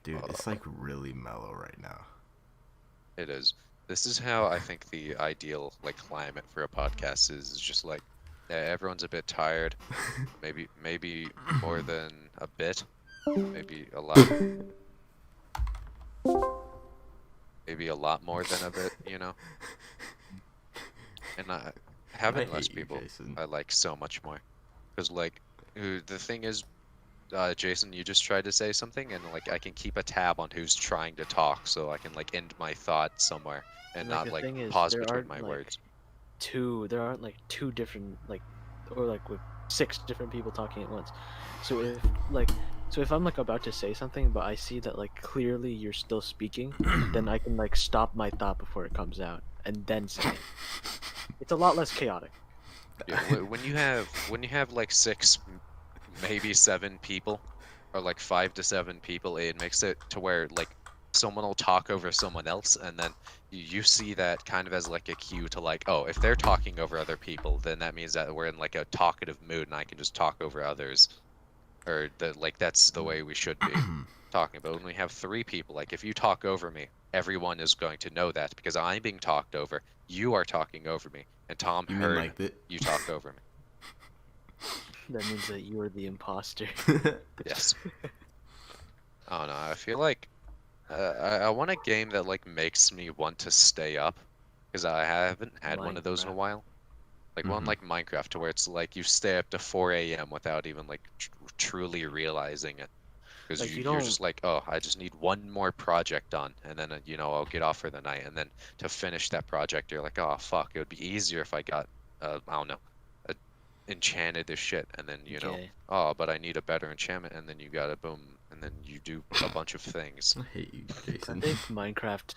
Dude, it's like really mellow right now. It is. This is how I think the ideal like climate for a podcast is just like yeah, everyone's a bit tired, maybe more than a bit, maybe a lot, maybe a lot more than a bit, you know? And I having less hate you, people Jason. I like so much more. Because like the thing is Jason, you just tried to say something and like I can keep a tab on who's trying to talk so I can like end my thought somewhere and And like not the like thing is, pause between my words. there aren't like two different like, or like with six different people talking at once. So if like, so if I'm like about to say something, but I see that like clearly you're still speaking, then I can like stop my thought before it comes out and then say it. It's a lot less chaotic. Yeah, when you have like six, maybe seven people, or like five to seven people, it makes it to where like someone will talk over someone else, and then you see that kind of as like a cue to like, oh, if they're talking over other people, then that means that we're in like a talkative mood, and I can just talk over others, or that like that's the way we should be talking. But when we have three people, like if you talk over me, everyone is going to know that because I'm being talked over, you are talking over me, and Tom You mean heard like that? you talk over me. That means that you're the imposter. Yes. I don't know. I feel like I want a game that like makes me want to stay up because I haven't had one of those in a Minecraft. while. Like one Mm-hmm. like Minecraft to where it's like you stay up to 4 a.m. without even like truly realizing it because Like you you're don't just like, oh, I just need one more project done and then you know I'll get off for the night and then to finish that project you're like, oh fuck, it would be easier if I got I don't know, uh, enchanted this shit and then you know, okay. oh, but I need a better enchantment and then you got a boom and then you do a bunch of things. I hate you, I Jason. think Minecraft.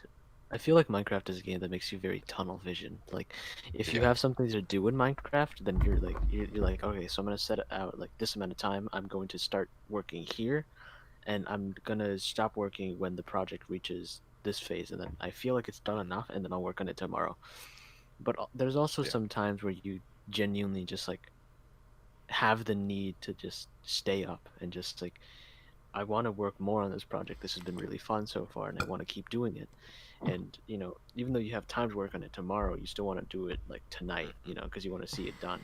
I feel like Minecraft is a game that makes you very tunnel vision. Like, if you Yeah. have something to do in Minecraft, then you're like, okay, so I'm gonna set it out like this amount of time. I'm going to start working here, and I'm gonna stop working when the project reaches this phase, and then I feel like it's done enough, and then I'll work on it tomorrow. But there's also Yeah. some times where you genuinely just like have the need to just stay up and just like I want to work more on this project. This has been really fun so far, and I want to keep doing it. And even though you have time to work on it tomorrow, you still want to do it like tonight, Hmm. because you want to see it done.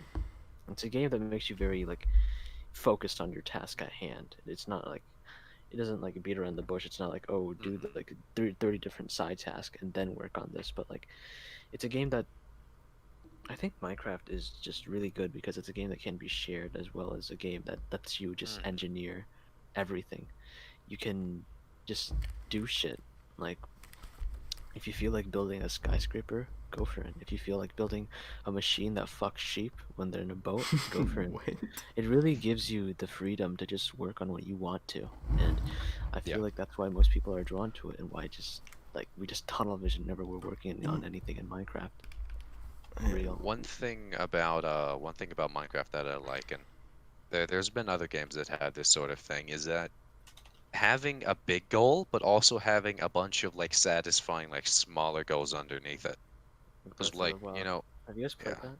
It's a game that makes you very like focused on your task at hand. It's not like it doesn't like beat around the bush. It's not like, oh, do Hmm. like 30 different side tasks and then work on this. But like it's a game that I think Minecraft is just really good because it's a game that can be shared as well as a game that lets you just Hmm. engineer everything. You can just do shit. Like if you feel like building a skyscraper, go for it. If you feel like building a machine that fucks sheep when they're in a boat, go for it. What? It really gives you the freedom to just work on what you want to. And I Yeah. feel like that's why most people are drawn to it and why just like we just tunnel vision whenever we're working on anything in Minecraft. Real. One thing about Minecraft that I like, and there's been other games that have this sort of thing, is that having a big goal, but also having a bunch of like satisfying like smaller goals underneath it. Like Because Breath of like, the you Wild. know, Have you guys played yeah, that?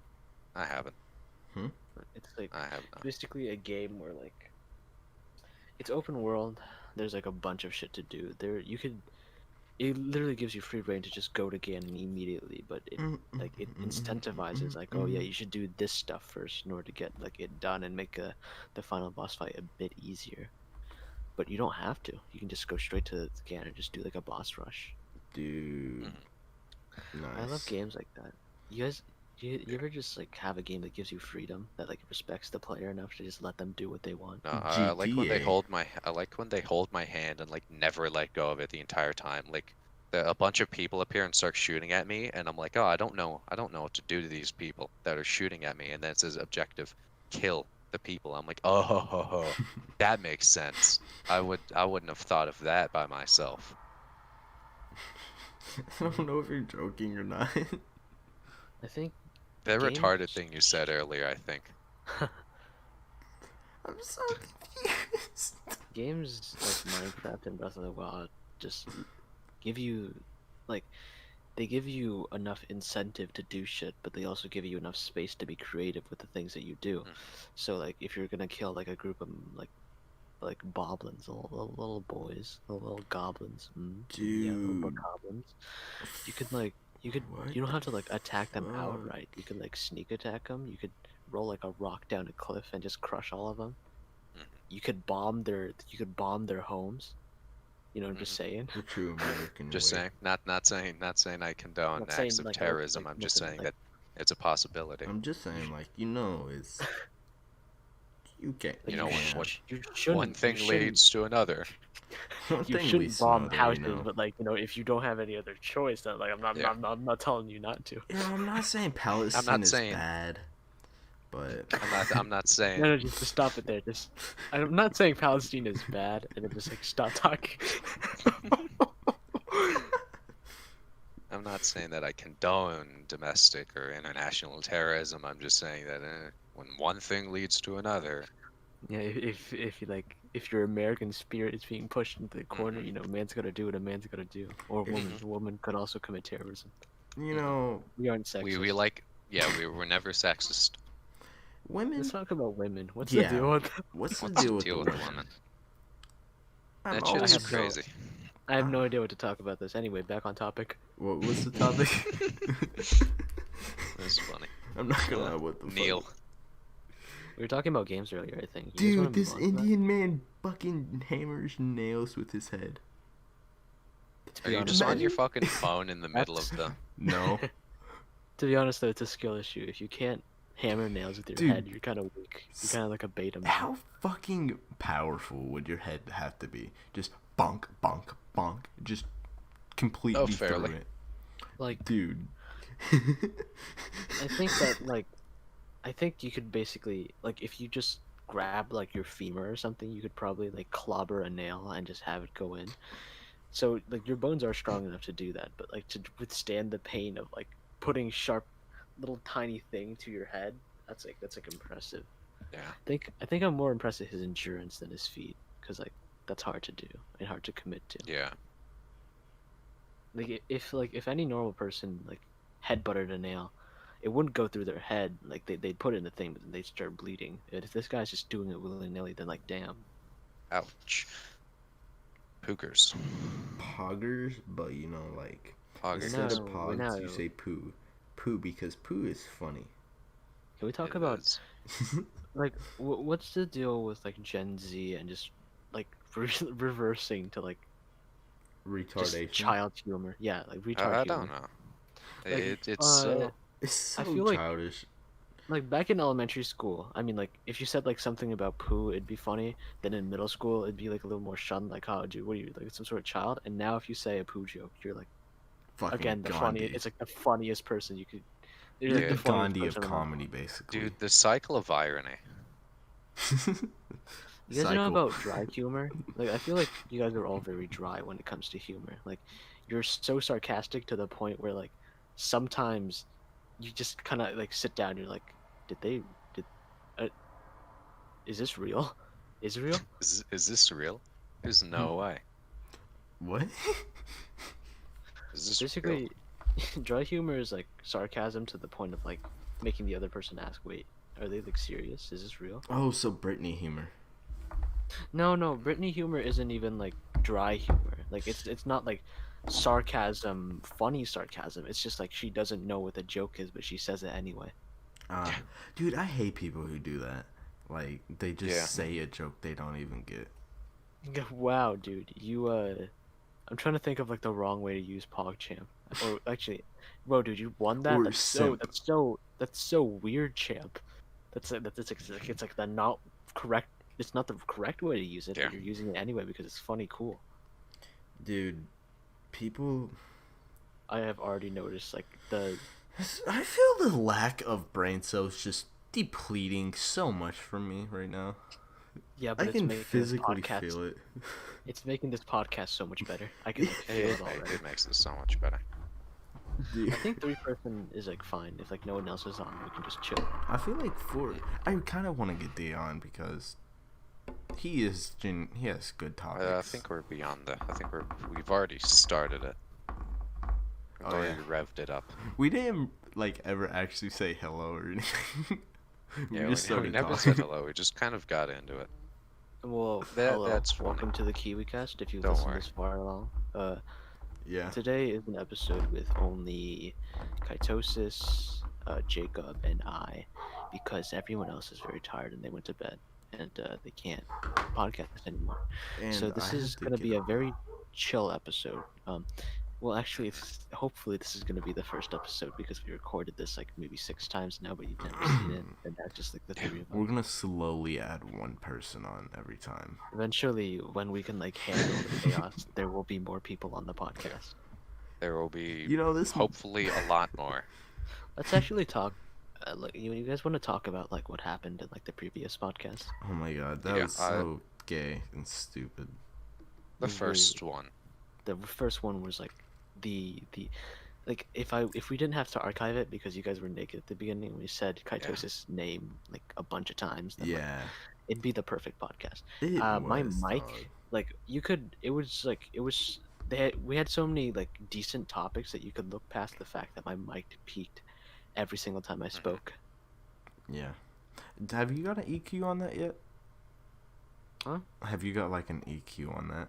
I haven't. Hmm? It's like I have it's not. basically a game where like it's open world. There's like a bunch of shit to do. It literally gives you free reign to just go to Ganon immediately, but it incentivizes like, oh yeah, you should do this stuff first in order to get like it done and make the final boss fight a bit easier. But you don't have to. You can just go straight to Ganon and just do like a boss rush. Dude, Hmm. I love nice. games like that. You guys, you ever just like have a game that gives you freedom that like respects the player enough to just let them do what they want? No, I like when they GTA. hold my I like when they hold my hand and like never let go of it the entire time. Like a bunch of people appear and start shooting at me, and I'm like, oh, I don't know what to do to these people that are shooting at me. And then it says objective, kill the people. I'm like, oh, ho, ho, ho. That makes sense. I wouldn't have thought of that by myself. I don't know if you're joking or not. I think The retarded games thing you said earlier, I think. I'm so confused. games like Minecraft and Breath of the Wild just give you like they give you enough incentive to do shit, but they also give you enough space to be creative with the things that you do. Hmm. So like if you're gonna kill like a group of like like boblins, little boys, little goblins. Yeah, little Dude. goblins. You could like What you don't the have to like attack them fuck? outright. You could like sneak attack them. You could roll like a rock down a cliff and just crush all of them. You could bomb their homes. You know, I'm just saying. The true American Just way. saying, not saying I condone Not acts saying, of like, terrorism. like, I'm just listen, saying like, that it's a possibility. I'm just saying, like, it's you can't. like, You know, can't. you shouldn't. One thing you shouldn't, leads to another. One You thing shouldn't leads to bomb another, houses, but like if you don't have any other choice, then like Yeah. I'm not telling you not to. I'm not saying Palestine is saying- bad, but I'm not saying. No, just to stop it there. Just I'm not saying Palestine is bad, and then just like stop talking. I'm not saying that I condone domestic or international terrorism. I'm just saying that when one thing leads to another. Yeah, if you like if your American spirit is being pushed into the corner, you know, a man's gotta do what a man's gotta do, or a woman could also commit terrorism. you know, We aren't sexist. We were never sexist. women. Let's talk about women. What's Yeah. the deal with? What's the What's deal the with deal the with the women? women? I'm That shit always is crazy. I have no idea what to talk about this. Anyway, back on topic. What's the topic? That's funny. I'm not gonna lie. What the Neil. fuck? We were talking about games earlier, I think. You guys wanna Dude, move this on to that? Indian man fucking hammers nails with his head. Are you just on your fucking phone in the middle of the? No. To be honest, though, it's a skill issue. If you can't hammer nails with your Dude. head, you're kind of weak. You're kind of like a beta male. How fucking powerful would your head have to be? Just bonk, bonk, bonk. Just completely through fairly. it. Like, Dude. I think that, like, I think you could basically, like, if you just grab, like, your femur or something, you could probably, like, clobber a nail and just have it go in. So, like, your bones are strong enough to do that, but, like, to withstand the pain of, like, putting sharp, little tiny thing to your head, that's impressive. Yeah. I think I'm more impressed with his endurance than his feet, because, like, that's hard to do and hard to commit to. Yeah. Like, if any normal person, like, headbutted a nail, it wouldn't go through their head. Like, they'd put it in the thing, but then they'd start bleeding. And if this guy's just doing it willy-nilly, then, like, damn. Ouch. Pookers. Poggers, but like Poggers. instead of No, pogs, no. you say poo. Poo because poo is funny. Can we talk It about, is. like, what's the deal with, like, Gen Z and just, like, reversing to, like, just Retardation. child humor? Yeah, like, retard I humor. don't know. Like, It's It's so I feel like- childish. Like, back in elementary school, I mean, like, if you said, like, something about poo, it'd be funny. Then in middle school, it'd be, like, a little more shunned, like, oh, dude, what are you, like, some sort of child? And now if you say a poo joke, you're, like, Fucking again, the Gandhi. funniest, it's, like, the funniest person you could... You're, You're like, the the funniest Gandhi of person in the- comedy, basically. dude, the cycle of irony. You guys know Cycle. about dry humor? Like, I feel like you guys are all very dry when it comes to humor. Like, you're so sarcastic to the point where, like, sometimes you just kind of, like, sit down and you're like, is this real? Is it real? Is this real? There's no way. What? Is this real? Basically, dry humor is, like, sarcasm to the point of, like, making the other person ask, wait, are they, like, serious? Is this real? Oh, so Britney humor. No, Britney humor isn't even, like, dry humor. Like, it's not, like, sarcasm, funny sarcasm. It's just, like, she doesn't know what the joke is, but she says it anyway. Dude, I hate people who do that. Like, they just Yeah. say a joke they don't even get. Wow, dude, you, I'm trying to think of, like, the wrong way to use PogChamp. Or, actually, bro, dude, you won that? Or That's simp. that's so weird, champ. It's like the not correct, it's not the correct way to use it, Yeah. but you're using it anyway because it's funny, cool. Dude, people... I have already noticed, like, I feel the lack of brain cells just depleting so much from me right now. yeah, but I it's can making this physically podcast, feel it. it's making this podcast so much better. I can, like, feel It, it already. it makes it so much better. Dude, I think 3-person is, like, fine. If, like, no one else is on, we can just chill. I feel like I kind of want to get Day on because he has good topics. I think we're beyond that. I think we've already started it. We've Oh, already yeah. revved it up. We didn't like ever actually say hello or anything. Yeah, just we started never talking. said hello. We just kind of got into it. Well, hello. That's funny. Welcome to the KiwiCast. If you Don't listen worry. this far along, Yeah. today is an episode with only Kaitosis, Jacob, and I, because everyone else is very tired and they went to bed and they can't podcast anymore. And So this I is have to gonna get be a up. very chill episode. Well, actually, hopefully this is gonna be the first episode because we recorded this like maybe 6 times now, but you've never seen it, and that's just like the three of We're us. gonna slowly add one person on every time. Eventually, when we can like handle the chaos, there will be more people on the podcast. There will be You know this. hopefully a lot more. Let's actually talk. Like, you guys want to talk about like what happened in like the previous podcast? Oh my god, that Yeah, was so gay and stupid. The It was first one. The first one was like the like if we didn't have to archive it because you guys were naked at the beginning, we said Kaitosis' name like a bunch of times. Then, like, Yeah. it'd be the perfect podcast. It My was, mic, dog. like you could, it was we had so many like decent topics that you could look past the fact that my mic peaked every single time I spoke. Yeah. Have you got an EQ on that yet? Huh? Have you got like an EQ on that?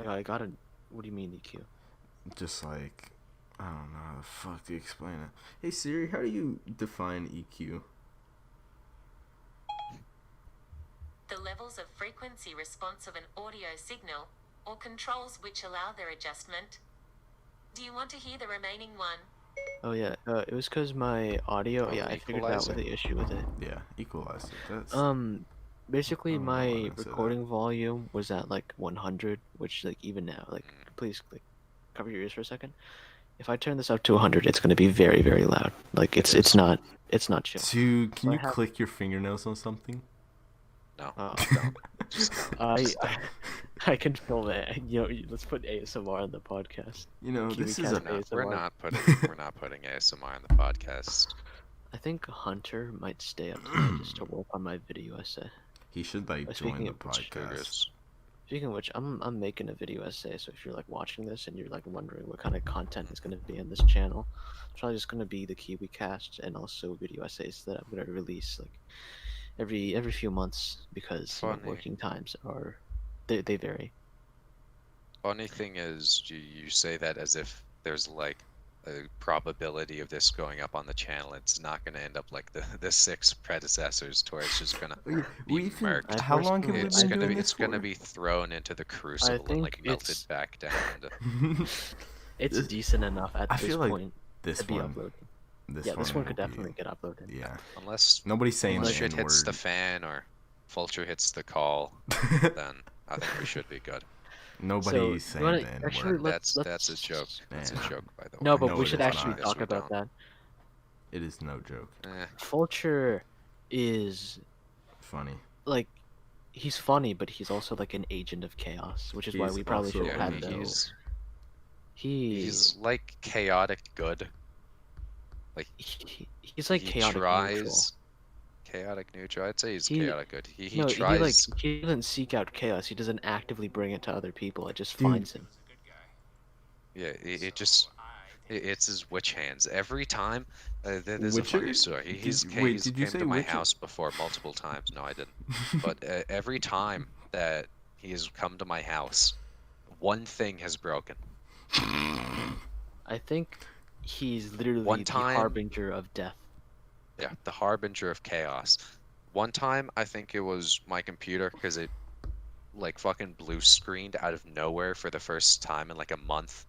I got a. What do you mean EQ? Just like, I don't know how the fuck to explain it. Hey Siri, how do you define EQ? The levels of frequency response of an audio signal, or controls which allow their adjustment. Do you want to hear the remaining one? Oh yeah, it was because my audio. Oh, Yeah, I figured out equalizer. what the issue with it. Yeah, equalizer. That's Basically I don't know why my I said that. recording volume was at like 100, which like even now, like please like cover your ears for a second. If I turn this up to 100, it's gonna be very very loud. Like it's not chill. Dude, can I you have- click your fingernails on something? No. Don't. Just don't. I can film it. You know, let's put ASMR on the podcast. You know, this is KiwiCast a We're ASMR. not putting ASMR on the podcast. I think Hunter might stay up tonight just to work on my video essay. he should like Speaking join the of which, podcast. Speaking of which, I'm making a video essay, so if you're like watching this and you're like wondering what kind of content is gonna be on this channel, it's probably just gonna be the KiwiCast and also video essays that I'm gonna release like every few months because you know, Funny. working times are they vary. Funny thing is, you say that as if there's like a probability of this going up on the channel. It's not going to end up like the 6 predecessors, to where it's just going to be We can, murked. how long have we personally- It's been gonna doing be this it's gonna for? be thrown into the crucible and think like melted it's- back down. To, It's This- decent enough at I this feel like point this to be one. uploaded. This Yeah, this one will could be- definitely get uploaded. Yeah. unless Nobody's saying unless the shit hits the N-word. fan or Fulcher hits the call, then I think we should be good. Nobody's So, saying you wanna- the N-word. actually, let's- That's a joke. That's a Man. joke, by the way. No, but No, we it should is actually not. Yes, talk we about don't. that. It is no joke. Fulcher is Funny. like he's funny, but he's also like an agent of chaos, which is why He's we probably also should Yeah, have a had heel. those. He's like chaotic good. Like he's like he chaotic tries neutral. chaotic neutral. I'd say he's He- chaotic good. He No, tries. he doesn't seek out chaos. He doesn't actively bring it to other people. It just Dude. finds him. Yeah, it just it's his witch hands every time. There's a Witcher? funny story. He's Wait, he's did you came say to my Witcher? house before multiple times. No, I didn't. But every time that he has come to my house, one thing has broken. I think he's literally One the time- harbinger of death. Yeah, the harbinger of chaos. One time, I think it was my computer because it like fucking blue screened out of nowhere for the first time in like a month.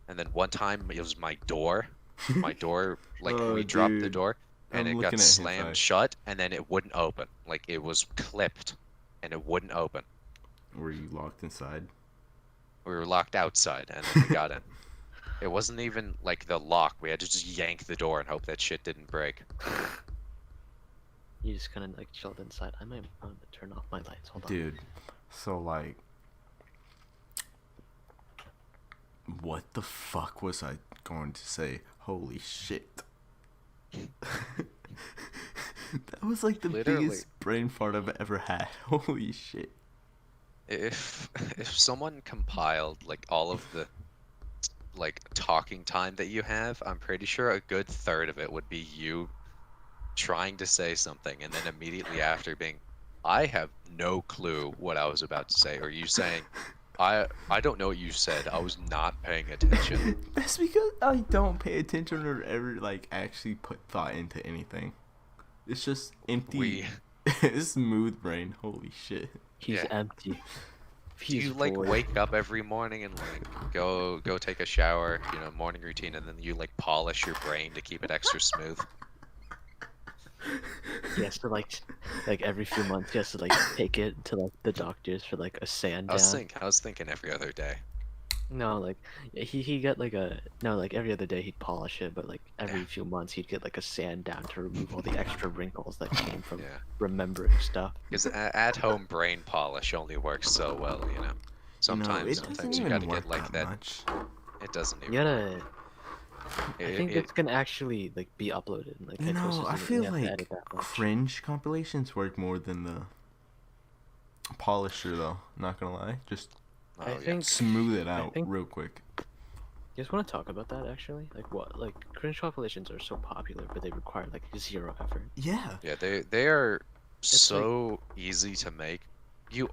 And then one time it was my door. My door, like Oh, we dropped the dude. door and I'm it looking got at his eye. slammed shut and then it wouldn't open. Like it was clipped and it wouldn't open. Were you locked inside? We were locked outside and then we got in. It wasn't even like the lock. We had to just yank the door and hope that shit didn't break. You just kind of like chilled inside. I might want to turn off my lights. Hold on. Dude, so like, what the fuck was I going to say? Holy shit. That was like the Literally. biggest brain fart I've ever had. Holy shit. If someone compiled like all of the like talking time that you have, I'm pretty sure a good third of it would be you trying to say something and then immediately after being I have no clue what I was about to say. Or you saying, I don't know what you said. I was not paying attention. That's because I don't pay attention or ever like actually put thought into anything. It's just empty. It's smooth brain. Holy shit. He's Yeah. empty. Do you like wake up every morning and like go take a shower, you know, morning routine, and then you like polish your brain to keep it extra smooth? He has to like every few months he has to like take it to like the doctors for like a sand down. I was thinking every other day. No, like he got like like every other day he'd polish it, but like every few months he'd get like a sand down to remove all the extra wrinkles that came from remembering stuff. Because at home brain polish only works so well, you know. Sometimes you gotta get like that. Much. It doesn't even. You gotta. I think it's gonna actually like be uploaded. Like Kaitosis I isn't feel gonna have to like edit that much. cringe compilations work more than the polisher, though. Not gonna lie, just Oh, I yeah. think smooth it out think- real quick. You guys want to talk about that actually? Like what? Like cringe compilations are so popular, but they require like zero effort. Yeah. Yeah, they are so easy to make. You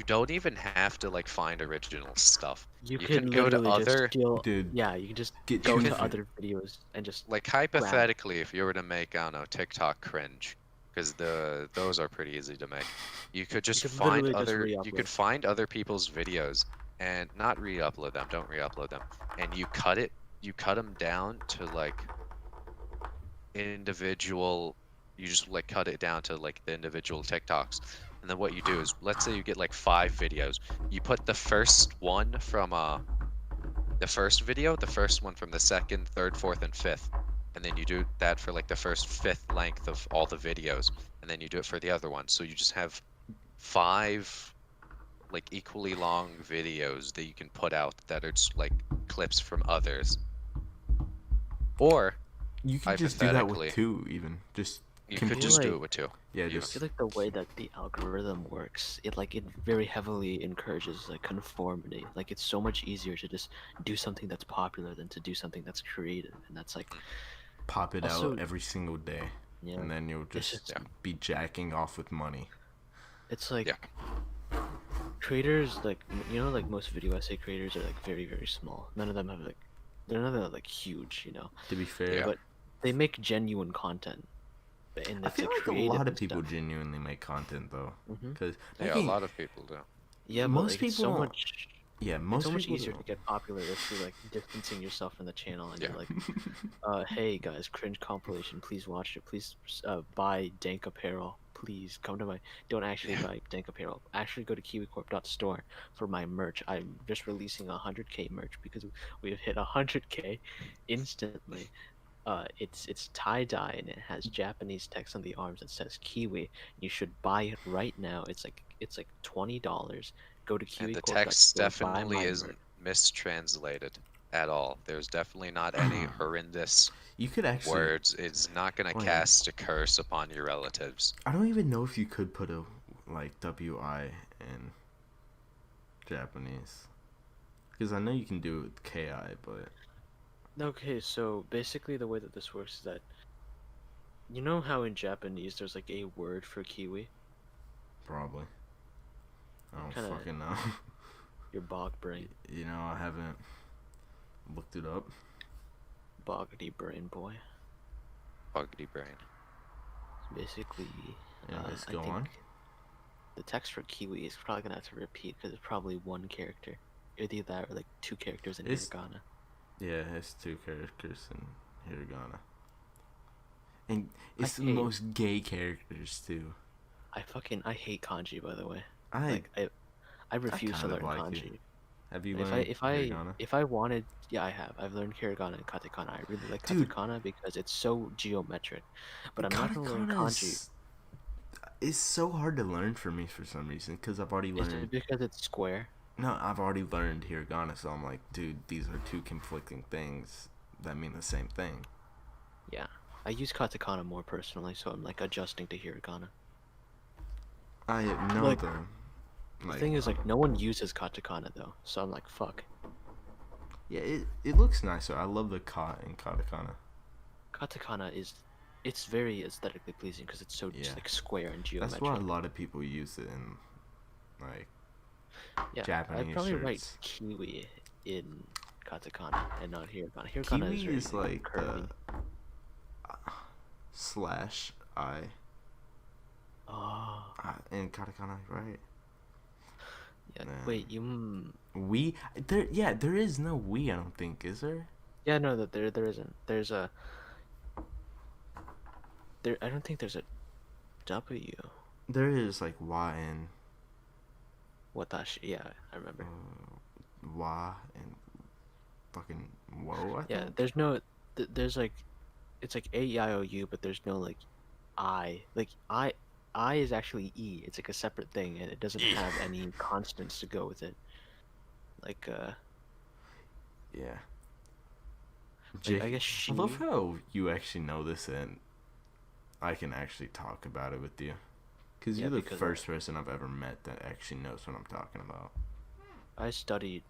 don't even have to like find original stuff. You You can can go to literally just other- steal. Dude, Yeah, you can just get go two to for- other videos and just Like hypothetically, if you were to make, I don't know, TikTok cringe, because those are pretty easy to make. You could just could find literally just other re-upload. other people's videos and not re-upload them. Don't re-upload them. And you cut them down to like individual. You just like cut it down to like the individual TikToks. And then what you do is, let's say you get like 5 videos. You put the first one from the first video, the first one from the second, third, fourth, and fifth. And then you do that for like the first fifth length of all the videos. And then you do it for the other one. So you just have 5 like equally long videos that you can put out that are just like clips from others. Or You can just do that hypothetically, with 2, even. Just you could complete- just do like- it with 2. yeah, you I just feel like the way that the algorithm works, it very heavily encourages like conformity. Like it's so much easier to just do something that's popular than to do something that's creative, and that's like pop it Also- out every single day, yeah. and then you'll It's just just- be jacking off with money. It's like Yeah. creators like like most video essay creators are like very small. None of them have like they're none of them like huge, you know. To be fair, Yeah. But they make genuine content. And I it's feel like a creative lot of and people stuff. genuinely make content though, Mhm. because Yeah, a lot of people do. Yeah, but most like, it's so people- much. yeah, It's most so much people easier don't. to get popular if you're like distancing yourself from the channel and Yeah. you're like, hey guys, cringe compilation, please watch it. Please buy Dank apparel. Please come to my. Don't actually buy Dank apparel. Actually go to kiwicorp.store for my merch. I'm just releasing 100k merch because we've hit 100k instantly. It's tie dye and it has Japanese text on the arms that says Kiwi. You should buy it right now. It's like $20. Go to And the kiwicorp.store. text buy definitely my isn't merch. mistranslated at all. There's definitely not any horrendous You could actually. words. It's not gonna Wait. cast a curse upon your relatives. I don't even know if you could put a like WI in Japanese, because I know you can do it with KI, but Okay, so basically the way that this works is that you know how in Japanese there's like a word for kiwi? probably. I don't Kinda- fucking know. Your bog brain. You know, I haven't looked it up. Boggity brain boy. Buggity brain. Basically, Anyways, I go think on. the text for kiwi is probably gonna have to repeat because it's probably one character. Either that or like 2 characters in It's- hiragana. Yeah, it's 2 characters in hiragana. And I it's the hate- most gay characters too. I hate kanji, by the way. I I refuse to kind learn of like kanji. it. Have you If learned I hiragana? if I wanted, yeah, I have. I've learned hiragana and katakana. I really like Dude. katakana because it's so geometric. But I'm not gonna learn Katakana kanji. It's so hard to learn for me for some reason, because I've already Is it learned. because it's square? No, I've already learned hiragana, so I'm like, dude, these are 2 conflicting things that mean the same thing. Yeah. I use katakana more personally, so I'm like adjusting to hiragana. I know Like, them. The Like, thing is, like, no one uses katakana though, so I'm like, fuck. yeah, it looks nicer. I love the ka in katakana. Katakana is it's very aesthetically pleasing because it's so just Yeah. like square and That's geometric. why a lot of people use it in like Yeah, I'd Japanese probably write shirts. kiwi in katakana and not hiragana. Hiragana Kiwi is very is like curvy. slash I Oh, in katakana, right? yeah. Man. Wait, you? We there is no we. I don't think, is there? Yeah, no, that there isn't. There's a there. I don't think there's a W. There is like Y and Watashi. Yeah, I remember. wa and fucking whoa. I Yeah, think. there's no. There's like, it's like A-E-I-O-U, but there's no like I. Like I is actually E. It's like a separate thing, and it doesn't have any constants to go with it. Like Yeah. like, I guess she. I love how you actually know this and I can actually talk about it with you. Because Yeah, you're the because first person I've ever met that actually knows what I'm talking about. I studied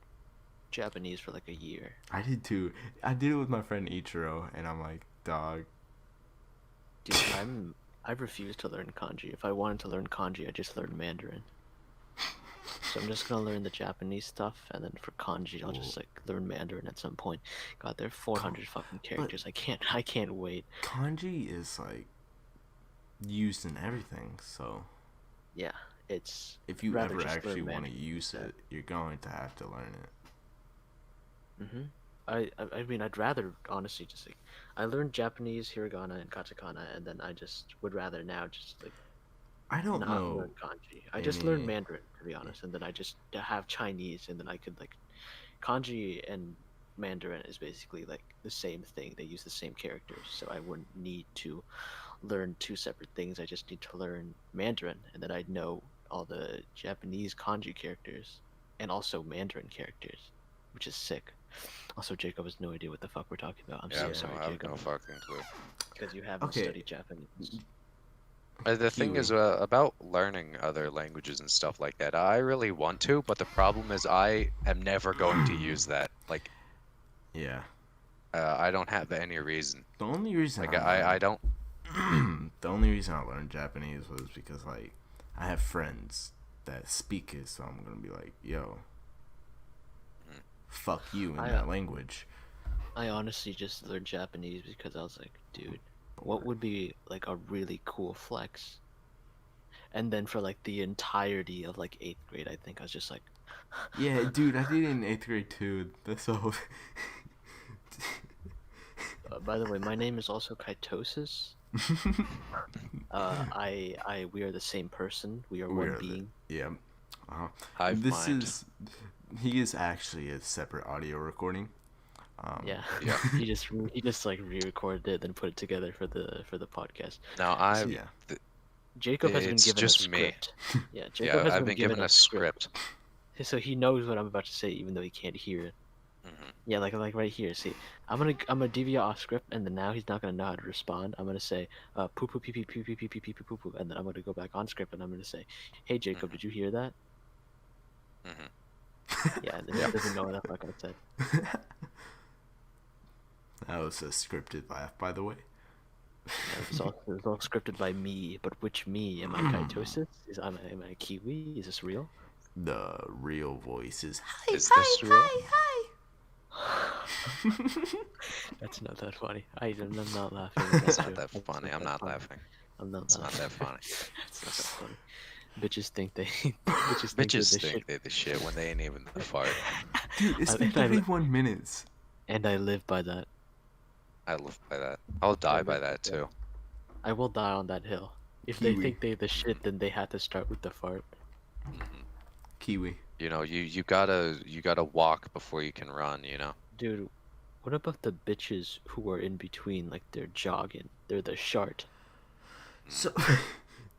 Japanese for like a year. I did too. I did it with my friend Ichiro, and I'm like, dog. Dude, I refuse to learn kanji. If I wanted to learn kanji, I just learn Mandarin. So I'm just gonna learn the Japanese stuff, and then for kanji, I'll just like learn Mandarin at some point. God, there are 400 fucking characters. I can't wait. Kanji is like used in everything, so Yeah, it's. if you rather ever just actually learn want to Mandarin. use it, you're going to have to learn it. I mean, I'd rather honestly just like I learned Japanese, hiragana, and katakana, and then I just would rather now just like I don't not know. learn kanji. I just learned any- Mandarin to be honest, and then I just have Chinese, and then I could like kanji and Mandarin is basically like the same thing. They use the same characters, so I wouldn't need to learn two separate things. I just need to learn Mandarin, and then I'd know all the Japanese kanji characters and also Mandarin characters, which is sick. Also, Jacob has no idea what the fuck we're talking about. I'm so Yeah, sorry, I have Jacob, no fucking clue. because you haven't Okay. studied Japanese. The thing Kiwi. is about learning other languages and stuff like that. I really want to, but the problem is I am never going to use that. Like, Yeah. I don't have any reason. The only reason Like, I I don't. the only reason I learned Japanese was because like I have friends that speak it, so I'm gonna be like, yo, fuck you in that language. I honestly just learned Japanese because I was like, dude, what would be like a really cool flex? And then for like the entirety of like 8th grade, I think I was just like, Yeah, dude, I did it in 8th grade too. That's all. by the way, my name is also Kaitosis. We are the same person. We are one being. Yeah. Hive This mind. is. He is actually a separate audio recording. Yeah. Yeah. he just like re-recorded it, then put it together for the podcast. Now I'm. Yeah. Jacob has been It's given just a me. script. Yeah, Jacob Yeah, has I've been given a script. So he knows what I'm about to say, even though he can't hear it. Mhm. Yeah, like right here. See, I'm gonna deviate off script, and then now he's not gonna know how to respond. I'm gonna say poo poo pee pee pee pee pee pee pee pee poo poo, and then I'm gonna go back on script, and I'm gonna say, hey Jacob, did you hear that? Yeah, and then he doesn't know what the fuck I said. That was a scripted laugh, by the way. Yeah, it was all scripted by me, but which me? Am I Kaitosis? Am I a Kiwi? Is this real? The real voice is hi, Is this real? That's not that funny. I'm not laughing. It's not that funny. I'm not laughing. I'm not It's not laughing. that funny. It's not that funny. Bitches think they. Bitches think Bitches they're the think shit. they're the shit when they ain't even the fart. Dude, it's I- been I- 31 minutes. And I live by that. I live by that. I'll die by that too. I will die on that hill. If they Kiwi. think they the shit, then they have to start with the fart. Kiwi. You know, you gotta walk before you can run. You know. Dude, what about the bitches who are in between? Like they're jogging. They're the shart. So,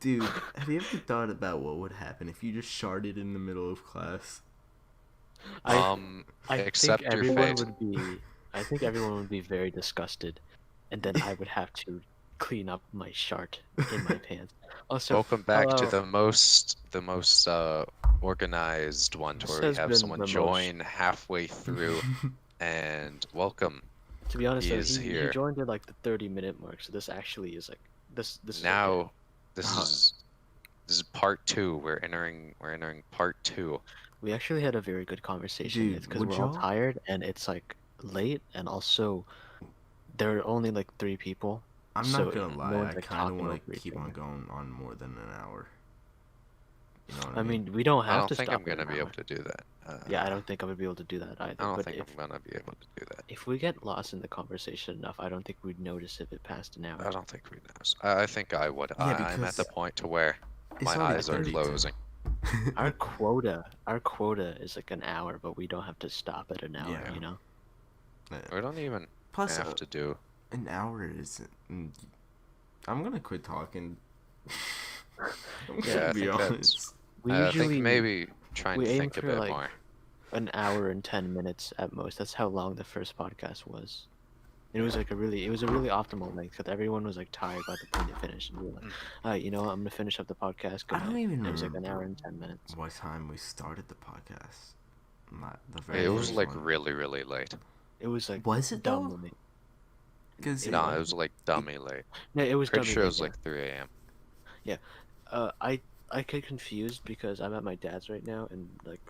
dude, have you ever thought about what would happen if you just sharted in the middle of class? I Accept think your everyone fate. would be. I think everyone would be very disgusted, and then I would have to clean up my shart in my pants. Also, Welcome back to hello. the most organized one, to This where we has have been someone the most- join halfway through, and welcome. To be honest, He though, is he here. joined at like the 30-minute mark, so this actually is like this is okay. Now, this Uh, is part 2. We're entering part 2. We actually had a very good conversation. Dude, It's because would we're all y'all- tired and it's like late, and also there are only like 3 people. I'm so not gonna no lie. one's, I like, kind of talking want to over each keep on other. going on more than an hour. You know what I mean, we don't I have don't to think stop I'm at gonna an be hour. able to do that. Yeah, I don't think I would be able to do that either. I don't but think if I'm gonna be able to do that. if we get lost in the conversation enough, I don't think we'd notice if it passed an hour. I don't think we know. I think I would. Yeah, I'm at the because point to where it's my already eyes are 32. closing. Our quota is like an hour, but we don't have to stop at an hour. Yeah. You know. We don't even Plus, have to do. an hour isn't. I'm gonna quit talking. I'm Yeah, gonna I be think that's- We I usually think maybe try and we aim think a for, bit like, more. an hour and 10 minutes at most. That's how long the first podcast was. It was like a really optimal length because everyone was like tired by the point they finished, and we were like, all right, you know what, I'm gonna finish up the podcast. I Good don't night." even It was like an remember hour and 10 minutes. what time we started the podcast. Not the Yeah, very it was first like one. really, really late. It was like Was it though? dumb late. Because No, it was like dummy late. No, it was Pretty dummy sure it late, was like 3 a.m. I get confused because I'm at my dad's right now, and like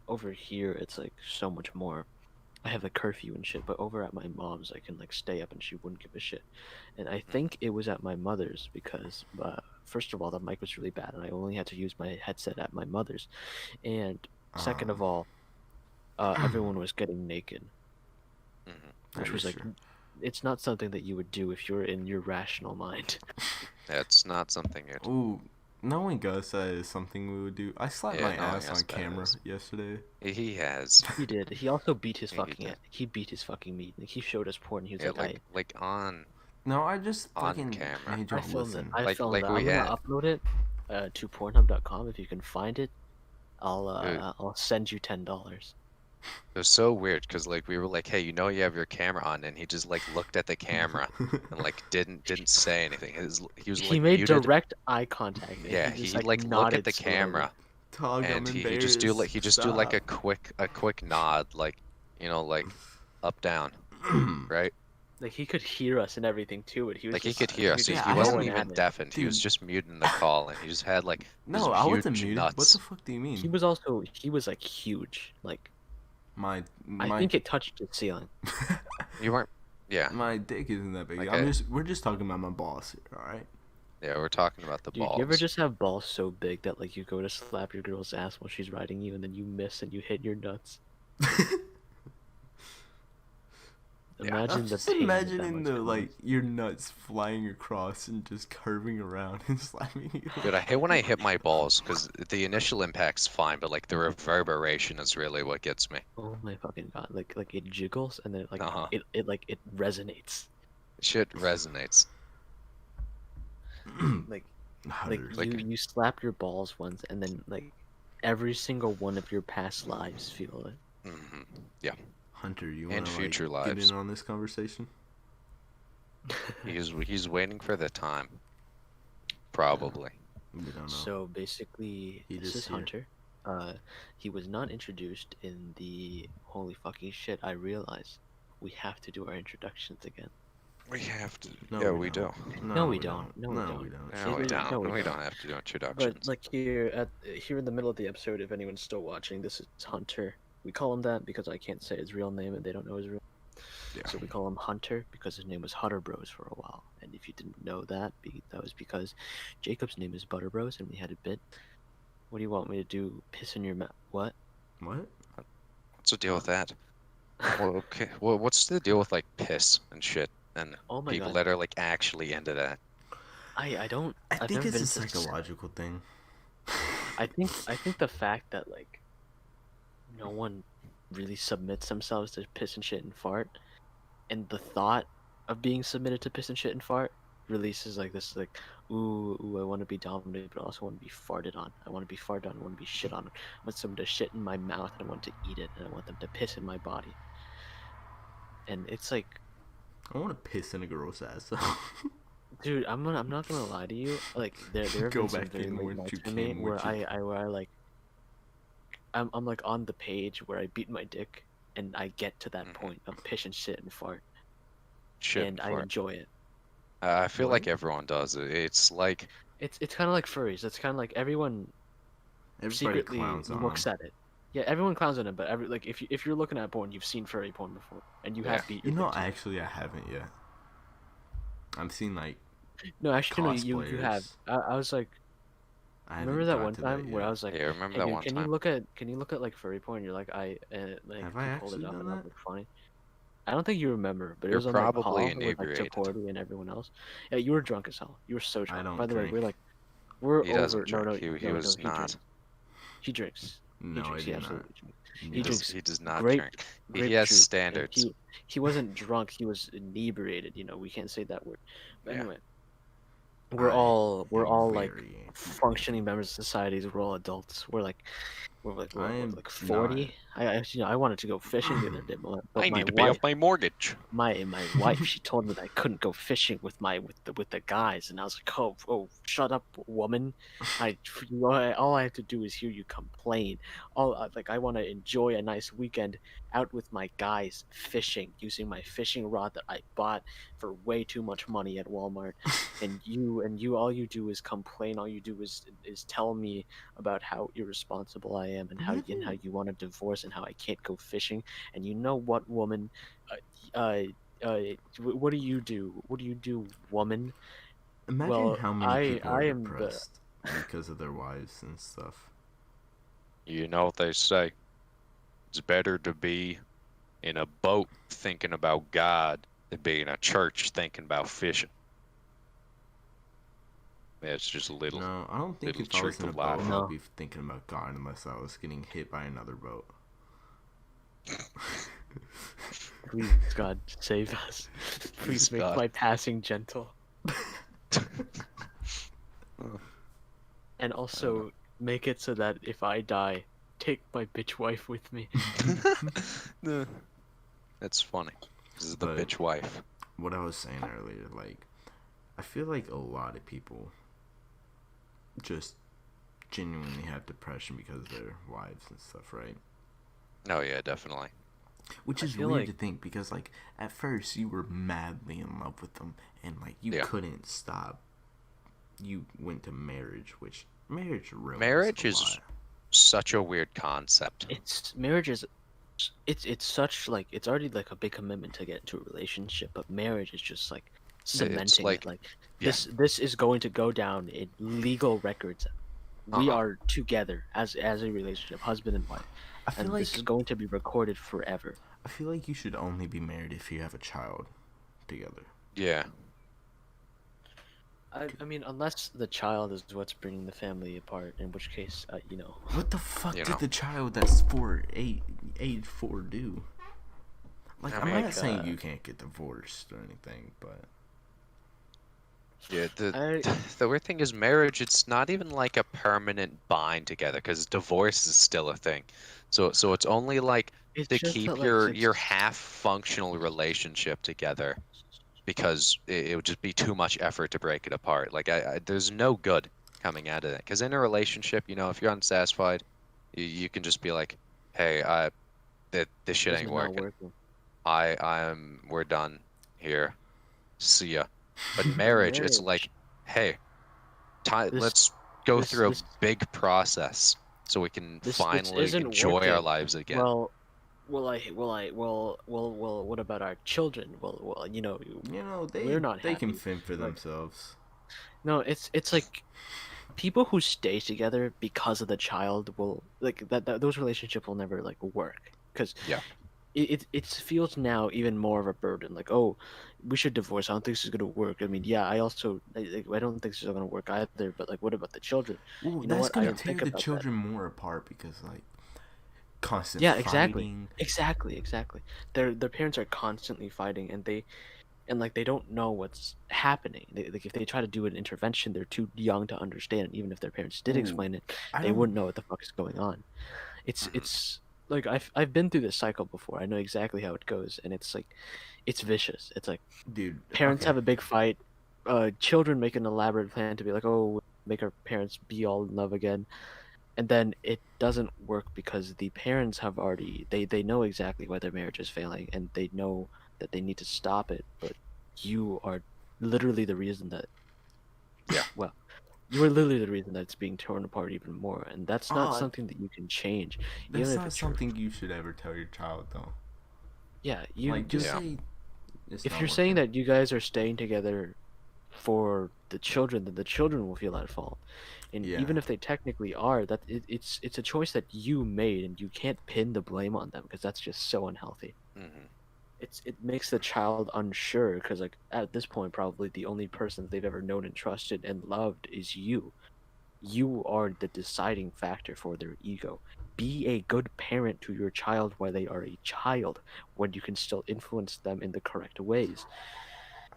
over here it's like so much more. I have a curfew and shit, but over at my mom's I can like stay up and she wouldn't give a shit. And I think it was at my mother's because first of all the mic was really bad and I only had to use my headset at my mother's, and second of all, everyone was getting naked, Hmm. which that was is like true. it's not something that you would do if you're in your rational mind. That's not something you'd. Ooh, knowing Gus, that is something we would do. I slapped Yeah, my knowing ass us, on that camera is. yesterday. He has. He did. He also beat his Yeah, he fucking did. he beat his fucking meat. Like he showed us porn. He was Yeah, like, like on. No, I just On fucking camera. made I y'all filmed it. listen. I Like- filmed like it. we I'm gonna had. upload it to Pornhub.com. If you can find it, Dude. I'll send you $10. It was so weird because like we were like, hey, you know you have your camera on, and he just like looked at the camera and like didn't say anything. He was like He made muted. direct eye contact. And Yeah, he, he just, like looked nodded at the slowly. camera Tog, and I'm he just do like a Stop. quick nod, like like up down, right? Like he could hear us and everything too, but he was Like he just, could hear us. was He, just Yeah, I wasn't going even at it. deafened. He was Dude. just muting the call, and he just had like No, his I wasn't huge muted. What nuts. the fuck do you mean? He was like huge. Like My I think it touched the ceiling. You weren't. Yeah, my dick isn't that big. Okay. We're just talking about my balls here, all right? yeah. We're talking about the Dude, balls. you ever just have balls so big that like you go to slap your girl's ass while she's riding you and then you miss and you hit your nuts? Yeah. Imagine I'm the just pain that imagining must the cause. like your nuts flying across and just curving around and slapping you. Dude, I hate when I hit my balls because the initial impact's fine, but like the reverberation is really what gets me. Oh my fucking god! Like it jiggles and then it, like Uh-huh. it resonates. Shit resonates. Like Hunter, Like- you slap your balls once and then like every single one of your past lives feel it. Hmm. Hunter, you and want to future like, lives. get in on this conversation? He's waiting for the time. Probably. We don't know. So basically, He this just is here. Hunter. He was not introduced in the holy fucking shit. I realize we have to do our introductions again. We have to. No, yeah, we we do. No, we don't. No, we No, don't. we don't. No, we we- don't. no, we We don't. don't have to do introductions. But like here in the middle of the episode, if anyone's still watching, this is Hunter. We call him that because I can't say his real name and they don't know his real. Yeah. So we call him Hunter because his name was Hutter Bros for a while. And if you didn't know that, that was because Jacob's name is Butter Bros and we had a bit. What do you want me to do? Piss in your mouth? What? What? What's the deal with that? Well, okay. Well, what's the deal with like piss and shit and Oh my people god. that are like actually into that? I don't. I I've think never it's a been to- psychological thing. I think the fact that like no one really submits themselves to piss and shit and fart, and the thought of being submitted to piss and shit and fart releases like this like ooh I want to be dominated but I also want to be farted on. I want to be farted on. I want to be shit on. I want someone to shit in my mouth and I want to eat it and I want them to piss in my body. And it's like, I want to piss in a girl's ass. Though. dude, I'm not gonna lie to you. Like there have Go been some back very in late where nights you for me came, where where you- I like I'm like on the page where I beat my dick and I get to that point of piss and shit and fart shit and I for it. enjoy it. I feel like What? everyone does it. It's like It's kind of like furries. It's kind of like everyone Everybody secretly clowns on looks them. at it. Yeah, everyone clowns on it, but like if you're looking at porn, you've seen furry porn before, and you Yeah. have beat You your know, victim. actually, I haven't yet. I've seen like No, actually, no, you have. cosplayers. I was like, I remember haven't that got one to time that where I yet. was like, yeah, remember hey that dude, one can time? you look at like furry porn? You're like, like Have I you pulled it actually up done and I was that? like, funny. I don't think you remember, but it You're was on like probably Paul with like inebriated. Chaporty and everyone else. Yeah, you were drunk as hell. You were so I drunk. don't By the way, drink. we're He over. doesn't No, drink. He no, was he not. drinks. He drinks. He No, I drinks. do He not. absolutely drinks. No. He drinks He does not grape drink. grape He has juice, and standards. he wasn't drunk. He was inebriated. You know, we can't say that word. But Yeah. anyway, I we're am all like very functioning members of society. We're all adults. We're I am like 40. I actually, I wanted to go fishing the other day, but I my need to pay off wife, my mortgage. my wife, she told me that I couldn't go fishing with the guys, and I was like, oh, shut up, woman. All I have to do is hear you complain. Like I want to enjoy a nice weekend out with my guys fishing using my fishing rod that I bought for way too much money at Walmart, and you all you do is complain. All you do is tell me about how irresponsible I am and how you want a divorce and how I can't go fishing. And you know what, woman? What do you do? What do you do, woman? Imagine Well, how many people are I am the. depressed because of their wives and stuff. You know what they say. It's better to be in a boat thinking about God than be in a church thinking about fishing. Yeah, it's just a little. No, I don't think little if I was truth in a of boat, life. I No. would be thinking about God unless I was getting hit by another boat. Please, God, save us. Please make God. my passing gentle. And also make it so that if I die, take my bitch wife with me. That's funny. This is the But- bitch wife. What I was saying earlier, like, I feel like a lot of people just genuinely have depression because of their wives and stuff, right? Oh yeah, definitely. Which I is feel weird like- to think because, like, at first you were madly in love with them and, like, you Yeah. couldn't stop. You went to marriage, which marriage really Marriage is a is- lot. Such a weird concept. Marriage is it's such like it's already like a big commitment to get into a relationship, but marriage is just like cementing like- it. Like yeah. this is going to go down in legal records. We Uh-huh. are together as a relationship, husband and wife, I feel and like this is going to be recorded forever. I feel like you should only be married if you have a child together. Yeah. I mean, unless the child is what's bringing the family apart, in which case, you know. What the fuck You did know. the child that's age 4 do? Like, I I'm mean, not saying uh, you can't get divorced or anything, but Yeah. I- The weird thing is marriage. It's not even like a permanent bind together because divorce is still a thing. So it's only like It's to just keep that, like, your it's- half functional relationship together because it would just be too much effort to break it apart. Like there's no good coming out of it because in a relationship, you know, if you're unsatisfied, you can just be like, hey, this shit this ain't is not working. We're done here. See ya. But marriage, it's like, hey, This- let's go this- through this- a big process so we can this finally isn't enjoy our working. lives again. Well, what about our children? Well, you know, you know, we're not they can happy. fend for Like- themselves. no, it's like people who stay together because of the child will like that those relationships will never like work because Yeah. it feels now even more of a burden. Like, oh, we should divorce. I don't think this is gonna work. I mean, yeah, I also I don't think this is gonna work either. But like, what about the children? Well, You know that's what? I gonna don't tear think the about that. children more apart because, like, constant Yeah, exactly. fighting. Exactly. Their parents are constantly fighting, and they don't know what's happening. Like if they try to do an intervention, they're too young to understand. Even if their parents did Ooh, explain it, I they don't- wouldn't know what the fuck is going on. It's like I've been through this cycle before. I know exactly how it goes, and it's like it's vicious. It's like Dude, parents okay. have a big fight, children make an elaborate plan to be like, oh, make our parents be all in love again, and then it doesn't work because the parents have already they know exactly why their marriage is failing, and they know that they need to stop it, but you are literally the reason that. Yeah. Well, you are literally the reason that it's being torn apart even more, and that's not Oh, something that you can change. that's Even if not it's your, something you should ever tell your child, though. yeah, you Like, just Yeah. say it's if not you're saying working. that you guys are staying together for the children, then the children will feel at fault. And Yeah. even if they technically are, it's a choice that you made, and you can't pin the blame on them because that's just so unhealthy. Hmm. It makes the child unsure because like at this point probably the only person they've ever known and trusted and loved is you. You are the deciding factor for their ego. Be a good parent to your child while they are a child, when you can still influence them in the correct ways.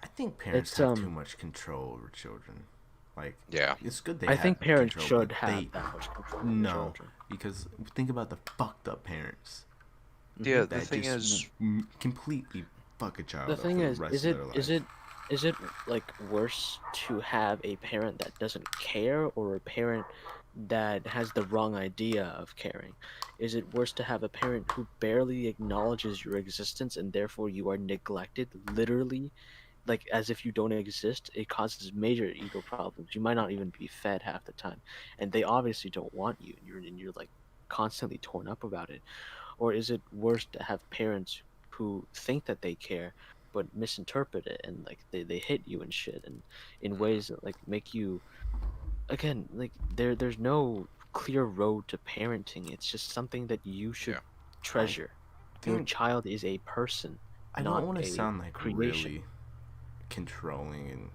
I think parents It's have too much control over children. Like, Yeah. it's good they I have think parents control, should but have that much control over no, children. because think about the fucked up parents Yeah, the that thing just is, completely fuck a child The up thing for the is, rest of their life. is it like worse to have a parent that doesn't care or a parent that has the wrong idea of caring? Is it worse to have a parent who barely acknowledges your existence and therefore you are neglected, literally, like as if you don't exist? It causes major ego problems. You might not even be fed half the time, and they obviously don't want you. And you're like constantly torn up about it. Or is it worse to have parents who think that they care but misinterpret it, and like they hit you and shit, and in mhm, ways that like make you, again, like there's no clear road to parenting. It's just something that you should yeah, I treasure. Your think child is a person, I not don't want to a sound like creation. really controlling and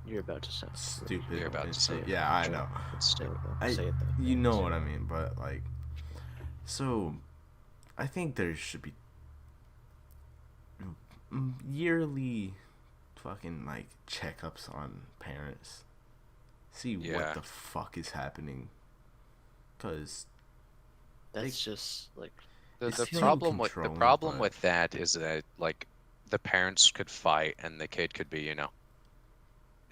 You're about to sound really stupid you're about and to say shit. it. Yeah, I controlling. know. Let's say it though. I Say it though. You know Say what it. I mean, but like, so I think there should be yearly fucking like checkups on parents. See what Yeah. the fuck is happening. Cause That's just like The it's the feeling problem with controlling, but that is that like the parents could fight and the kid could be,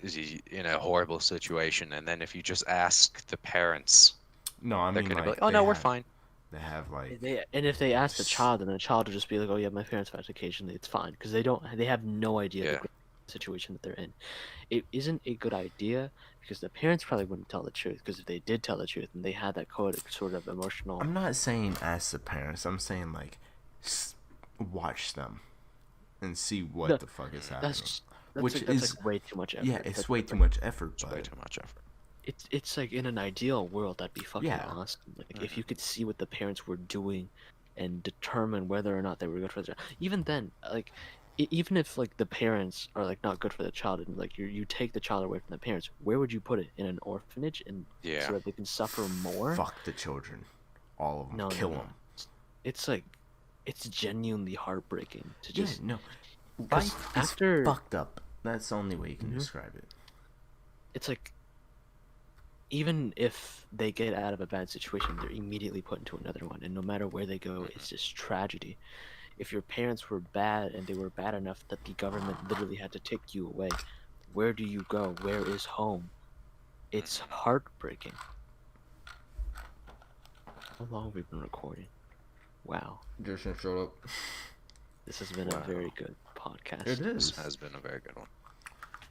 is he in a horrible situation, and then if you just ask the parents, no, I they're mean gonna be like, like "Oh no, we're fine." they have like and if they ask the s- child, then the child will just be like, "Oh yeah, my parents fight occasionally. It's fine," because they have no idea the Yeah. situation that they're in. It isn't a good idea because the parents probably wouldn't tell the truth. Because if they did tell the truth and they had that sort of emotional, I'm not saying ask the parents. I'm saying like watch them and see what no, the fuck is happening. that's Which that's is like way too much effort. yeah, it's That's way like, too much effort, It's way but too much effort. it's like in an ideal world that'd be fucking Yeah. awesome. Like if Mhm. you could see what the parents were doing and determine whether or not they were good for the child. Even then, like even if like the parents are like not good for the child, and like you take the child away from the parents, where would you put it? In an orphanage, and Yeah. so that they can suffer more? fuck the children, all of them, No, kill no, no. them. It's like it's genuinely heartbreaking to Yeah, just no, 'cause life after is fucked up. That's the only way you can Mhm. describe it. it's like even if they get out of a bad situation, they're immediately put into another one, and no matter where they go, it's just tragedy. If your parents were bad and they were bad enough that the government literally had to take you away, where do you go? Where is home? It's Mhm. heartbreaking. How long have we been recording? Wow, Just shut up. this has been Wow. a very good podcast. It This is. has been a very good one.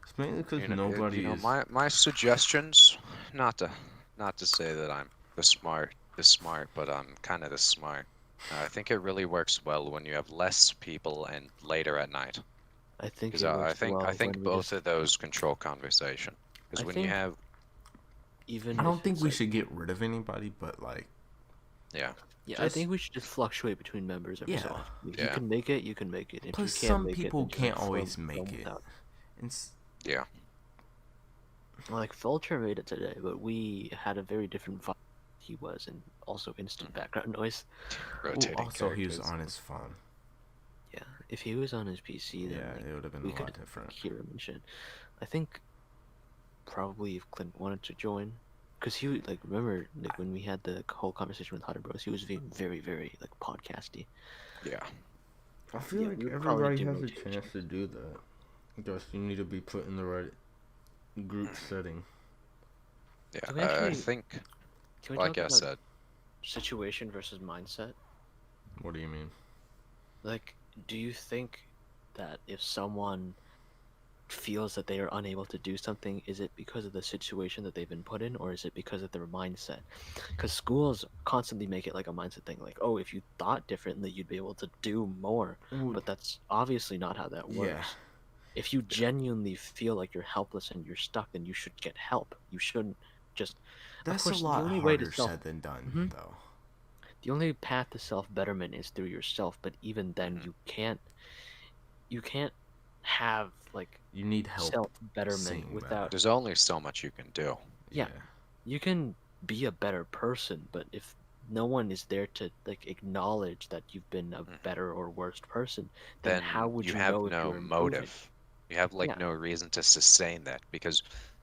It's mainly because You know, nobody is. my suggestions, not to say that I'm the smart, but I'm kind of the smart. I think it really works well when you have less people and later at night. I think Because it I works think well I think when we both just of those control conversation. Because I when you think have even I don't if think it's we like should get rid of anybody, but like, yeah yeah, I just think we should just fluctuate between members every so yeah. often. If you Yeah. can make it, you can make it. If Plus, you can't some make it, people then just can't like always film make it. without. And s- yeah Like Fulcher made it today, but we had a very different vibe. He was, and also instant background noise. rotating also, he was characters. on his phone. Yeah, if he was on his PC, then Yeah, like, it would have been we a could lot different. hear him and shit. I think probably if Clint wanted to join, because he like remember like when we had the whole conversation with Hunter Bros, he was being very very like podcasty. Yeah. I feel Yeah, like we would probably everybody do has a rotation. chance to do that. Just you need to be put in the right group setting. Yeah. Can we I actually- think, Can we like talk I about said, situation versus mindset? What do you mean? Like, do you think that if someone feels that they are unable to do something, is it because of the situation that they've been put in, or is it because of their mindset? Because schools constantly make it like a mindset thing, like, oh, if you thought differently, you'd be able to do more. But that's obviously not how that works. Yeah. If you genuinely feel like you're helpless and you're stuck, then you should get help. You shouldn't just. That's Of course, a lot the only way to harder self. said than done, Mhm. though. The only path to self betterment is through yourself. But even then, Mhm. you can't have like You need help self betterment seeing that. without. There's only so much you can do. Yeah. You can be a better person, but if no one is there to like acknowledge that you've been a better or worse person, then Then how would you you have know if no you're improving? motive. You have like Yeah. no reason to sustain that because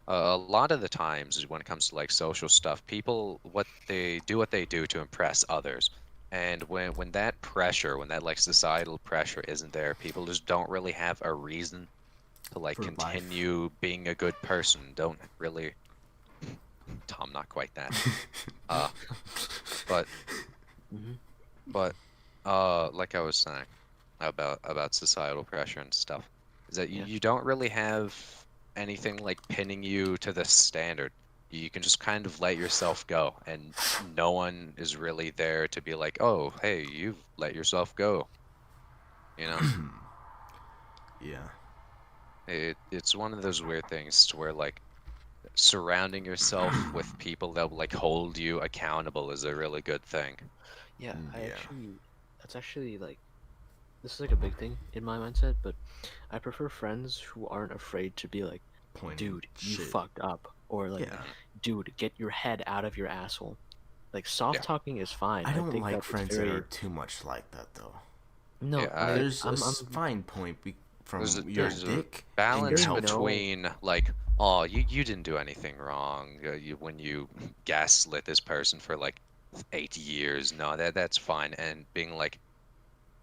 a lot of the times when it comes to like social stuff, people what they do to impress others. And when that pressure, when that like societal pressure isn't there, people just don't really have a reason to like For life. continue being a good person. Don't really. Tom, not quite that. But Mhm. but like I was saying about societal pressure and stuff, is that Yeah. you don't really have anything like pinning you to the standard. You can just kind of let yourself go, and no one is really there to be like, oh, hey, you've let yourself go. You know, Yeah. it's one of those weird things to where like surrounding yourself with people that will like hold you accountable is a really good thing. Yeah, Yeah. that's actually like, this is like a big thing in my mindset, but I prefer friends who aren't afraid to be like, Pointing dude, you shit. fucked up, or like, Yeah. dude, get your head out of your asshole. Like, soft Yeah. talking is fine. I don't think like that it's friends very... that are too much like that, though. No, Yeah, There's I'm fine point from you're a there's a dick and balance you're They know. between like, oh, you didn't do anything wrong. When you gaslit this person for like 8 years, no, that's fine. And being like,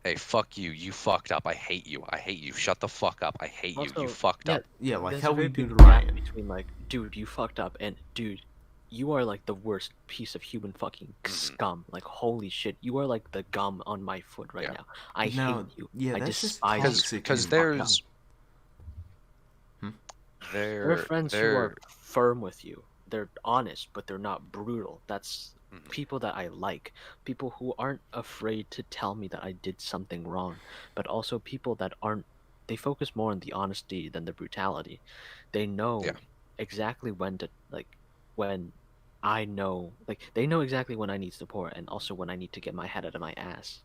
hey, fuck you, you fucked up. I hate you. I hate you. Shut the fuck up. I hate you. You Also, fucked yeah, up. Yeah, like there's how a we very do big to gap Ryan. between like, dude, you fucked up, and dude, you are like the worst piece of human fucking scum. Like, holy shit, you are like the gum on my foot right Yeah. now. I Now, hate you. yeah, I that's just despise you. toxic Because and there's There are friends who there are firm with you. They're honest, but they're not brutal. That's Mhm. people that I like. People who aren't afraid to tell me that I did something wrong, but also people that aren't. They focus more on the honesty than the brutality. They know Yeah. exactly when to like when I know like they know exactly when I need support and also when I need to get my head out of my ass.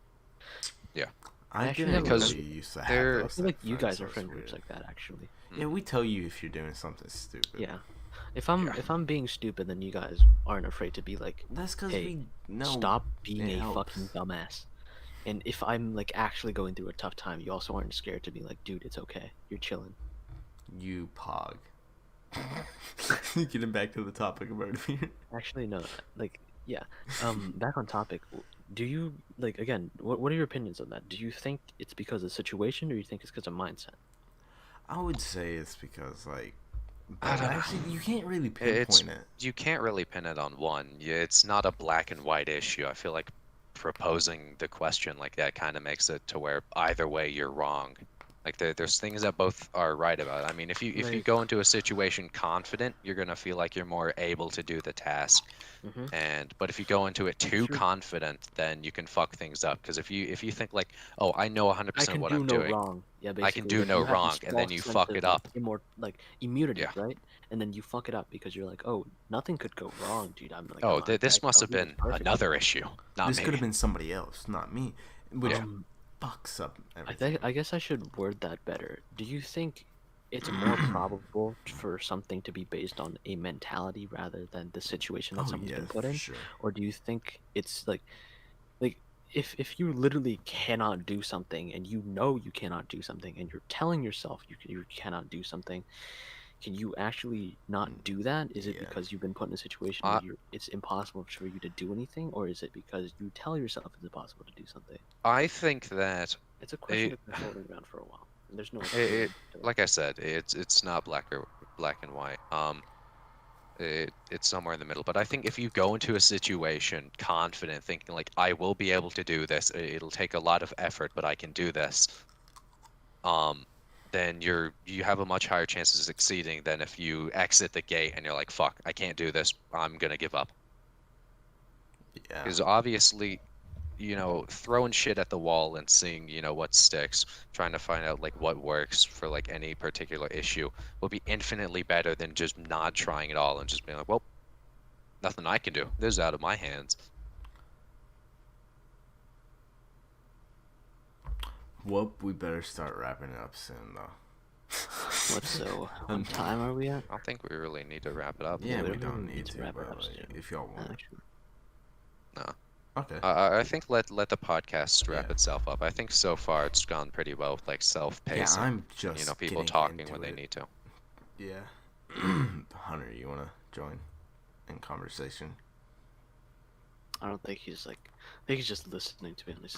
I actually didn't have a know Because you used to have they're- I those feel like type you of guys friends, are so friend it's groups weird. like that actually. Yeah, we tell you if you're doing something stupid. Yeah. Yeah. If I'm being stupid, then you guys aren't afraid to be like, That's because hey, we know. stop being it a helps. fucking dumbass. And if I'm like actually going through a tough time, you also aren't scared to be like, dude, it's okay. You're chilling. You pog. Getting back to the topic of murder. Actually, no. Like, yeah. Back on topic. Do you like again? What are your opinions on that? Do you think it's because of situation, or do you think it's because of mindset? I would say it's because like, I but don't know. actually you can't really It's pinpoint it. you can't really pin it on one. It's not a black and white issue. I feel like proposing the question like that kind of makes it to where either way you're wrong. Like there's things that both are right about. I mean, if you Like- go into a situation confident, you're gonna feel like you're more able to do the task. Mm-hmm. But if you go into it too True. confident, then you can fuck things up. Because if you think like, oh, I know 100% I can what do I'm no doing. wrong. Yeah, basically. I can do like, no you have wrong, this and then false you sense fuck of, it up. like immunity, Yeah. right? And then you fuck it up because you're like, oh, nothing could go wrong, dude. I'm like, Oh, I'm this I'll must have do this been perfectly. another issue, not This me. could have been somebody else, not me, which Yeah. fucks up everything. I guess I should word that better. Do you think it's more probable for something to be based on a mentality rather than the situation that Oh someone's yeah, been put for in? sure. Or do you think it's like if you literally cannot do something and you know you cannot do something and you're telling yourself you cannot do something, can you actually not do that? Is it Yeah. because you've been put in a situation where it's impossible for you to do anything, or is it because you tell yourself it's impossible to do something? I think that It's a question that's been floating around for a while. And there's no it, like I said, it's not black and white. It's somewhere in the middle. But I think if you go into a situation confident, thinking like I will be able to do this, it'll take a lot of effort, but I can do this. then you have a much higher chance of succeeding than if you exit the gate and you're like, fuck, I can't do this, I'm gonna give up. Yeah. Because obviously, throwing shit at the wall and seeing, what sticks, trying to find out like what works for like any particular issue will be infinitely better than just not trying at all and just being like, well, nothing I can do. This is out of my hands. Well, we better start wrapping it up soon, though. What time are we at? I don't think we really need to wrap it up. Yeah, we we don't don't really need to wrap it but, up like, soon. if y'all want. Actually, No. Okay. I think let the podcast wrap Yeah. itself up. I think so far it's gone pretty well with like Yeah, self-pacing. I'm just People getting talking into when they it. need to. Yeah. Hunter, you wanna join in conversation? I don't think he's like. I think he's just listening to me. At least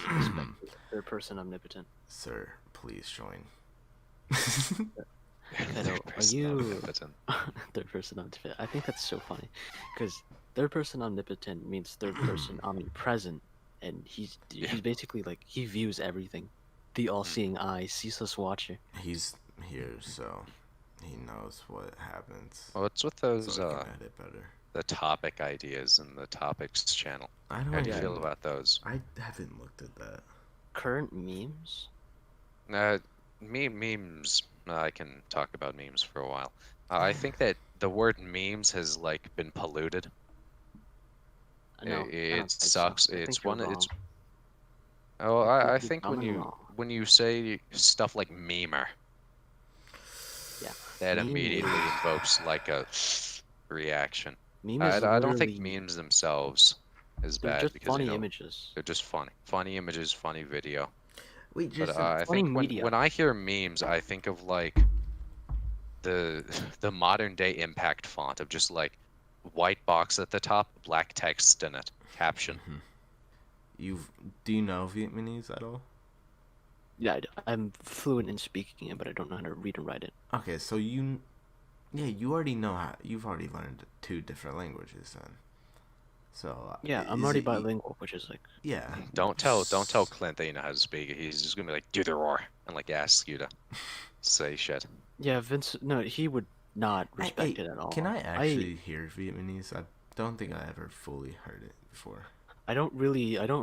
third person omnipotent. Sir, please join. Kaito, are you third person omnipotent? I think that's so funny, because third person omnipotent means third person omnipresent, and he's basically like he views everything, the all-seeing eye, ceaseless watcher. He's here, so he knows what happens. What's with those So he can edit better. the topic ideas in the topics channel? I How don't do you feel know. about those? I haven't looked at that. Current memes. Memes. I can talk about memes for a while. I think that the word memes has like been polluted. No, I don't It think so. sucks. I It's think you're one. It's. wrong. Oh, I You're think dumb and wrong. when you say stuff like memer, Yeah. that Meme immediately is- invokes like a reaction. Meme I is don't think literally- memes themselves is They're bad just because funny images. they're just funny images, funny video. Wait, But just I funny think media. when I hear memes, I think of like the modern day impact font of just like white box at the top, black text in it, caption. do you know Vietnamese at all? Yeah, I'm fluent in speaking it, but I don't know how to read and write it. Okay, so you already know how. You've already learned 2 different languages then. So Yeah, I'm is already it bilingual, which is like Yeah. Don't tell Clint that you know how to speak. He's just gonna be like, do the roar, and like ask you to say shit. yeah, Vince. No, he would not Hey, respect it at all. Can I actually hear Vietnamese? I don't think I ever fully heard it before. I don't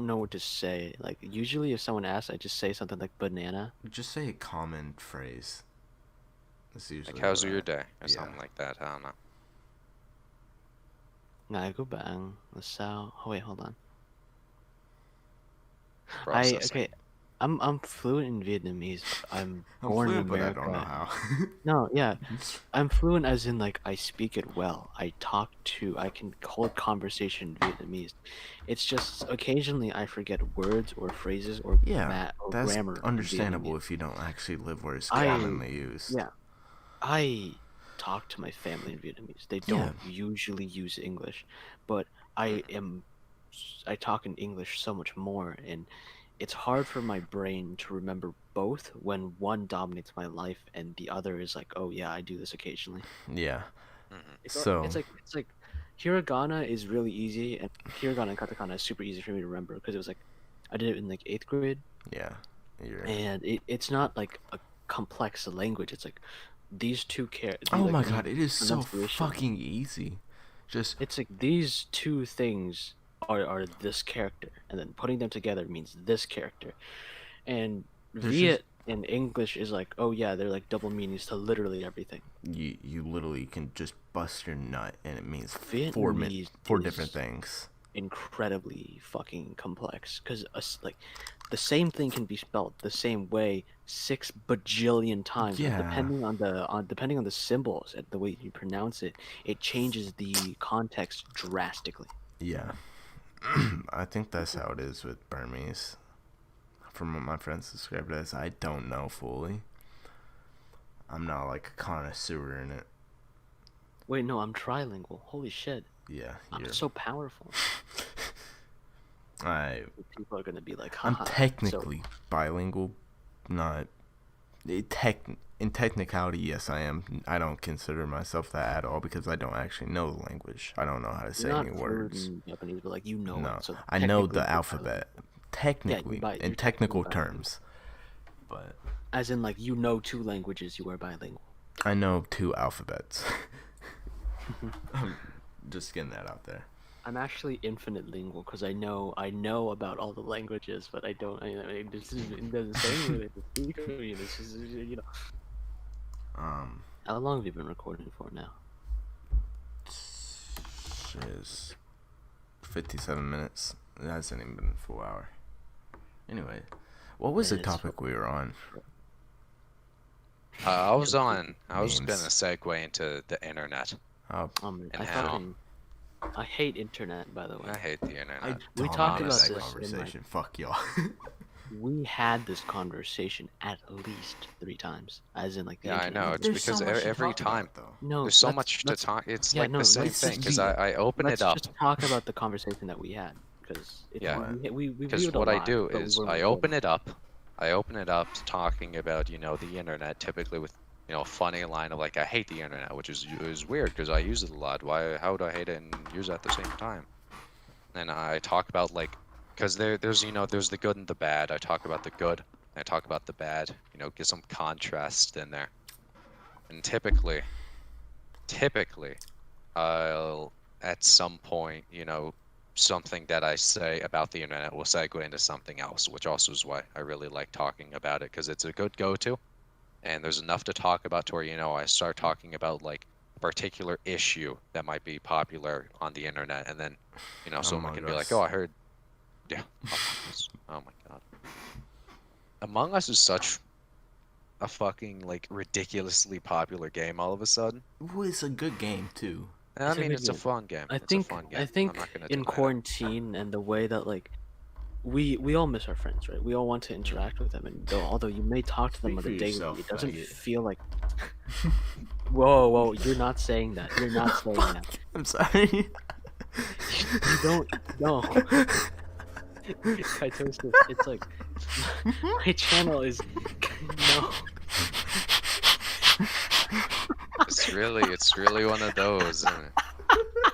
know what to say. Like usually, if someone asks, I just say something like banana. Just say a common phrase. That's usually Like, how's what your I- day, or yeah. something like that. I don't know. Ngày của bạn là sao? Oh wait, hold on. Processing. I'm fluent in Vietnamese. I'm I'm born fluent, in but I America. don't know how. No, yeah, I'm fluent as in like I speak it well. I can hold conversation in Vietnamese. It's just occasionally I forget words or phrases or Yeah, or that's grammar. in understandable Vietnamese. if you don't actually live where it's I- commonly used. Yeah, I talk to my family in Vietnamese. They don't usually use English, but I talk in English so much more, and it's hard for my brain to remember both when one dominates my life and the other is like, oh yeah, I do this occasionally. Yeah. It's So- it's like hiragana is really easy, and hiragana and katakana is super easy for me to remember because it was like I did it in like 8th grade, Yeah. You're... and it's not like a complex language. It's like these two Oh my god, it is so pronunciation. fucking easy. Just It's like these two things are this character, and then putting them together means this character. And There's Viet in English is like, oh yeah, they're like double meanings to literally everything. you literally can just bust your nut and it means Vietnamese four is- different things. Incredibly fucking complex, because like the same thing can be spelled the same way 6 bajillion times. Like, Yeah. depending on the symbols and the way you pronounce it, it changes the context drastically. Yeah. I think that's how it is with Burmese. From what my friends described it as, I don't know fully. I'm not like a connoisseur in it. Wait, no, I'm trilingual. Holy shit. Yeah, I'm you're... so powerful. People are gonna be like, I'm haha. technically bilingual, not... In technicality, yes, I am. I don't consider myself that at all because I don't actually know the language. I don't know how to say Not any fluent words. in Japanese, but like you know No, it. So I know technically the you're alphabet. Technically, you're in technically technical bilingual. terms. But As in, like, you know 2 languages, you are bilingual. I know 2 alphabets. I'm just getting that out there. I'm actually infinite lingual because I know about all the languages, but I don't. This is, it doesn't say anything to speak. This is, you know. How long have you been recording for now? Is 57 minutes. It hasn't even been a full hour. Anyway, what was the topic we were on? I was gonna Memes. segue into the internet. Oh, I hate internet, by the way. I hate the internet. We talked about that this conversation. Fuck y'all. We had this conversation at least 3 times, as in like the Yeah, I internet. know. It's There's because so much to every talk time about, though. No, there's so let's- much to let's- talk. It's yeah, like no, the same let's thing just because be- I open Let's it up. just talk about the conversation that we had, because Yeah. we Because viewed a what I lot, do but we is weren't I recording. open it up. I open it up talking about the internet, typically with a funny line of like I hate the internet, which is weird because I use it a lot. How would I hate it and use it at the same time? And I talk about like because there's the good and the bad. I talk about the good. I talk about the bad. Get some contrast in there. And typically, I'll at some point, something that I say about the internet will segue into something else, which also is why I really like talking about it, because it's a good go-to, and there's enough to talk about to where, I start talking about like a particular issue that might be popular on the internet, and then, someone can be like, oh, I heard, yeah, Among Us. Oh my god. Among Us is such a fucking like ridiculously popular game all of a sudden. Ooh, it's a good game too. I mean, it's a fun game. I It's think a fun game. I think I'm not gonna in deny that. quarantine and the way that like we all miss our friends, right? We all want to interact with them, and although you may talk to them on Speak a for daily, yourself, it doesn't faggot. feel like. Whoa! You're not saying that. You're not saying that. I'm sorry. You don't. No. Kaitosis, it's like my channel is no. It's really one of those, isn't it?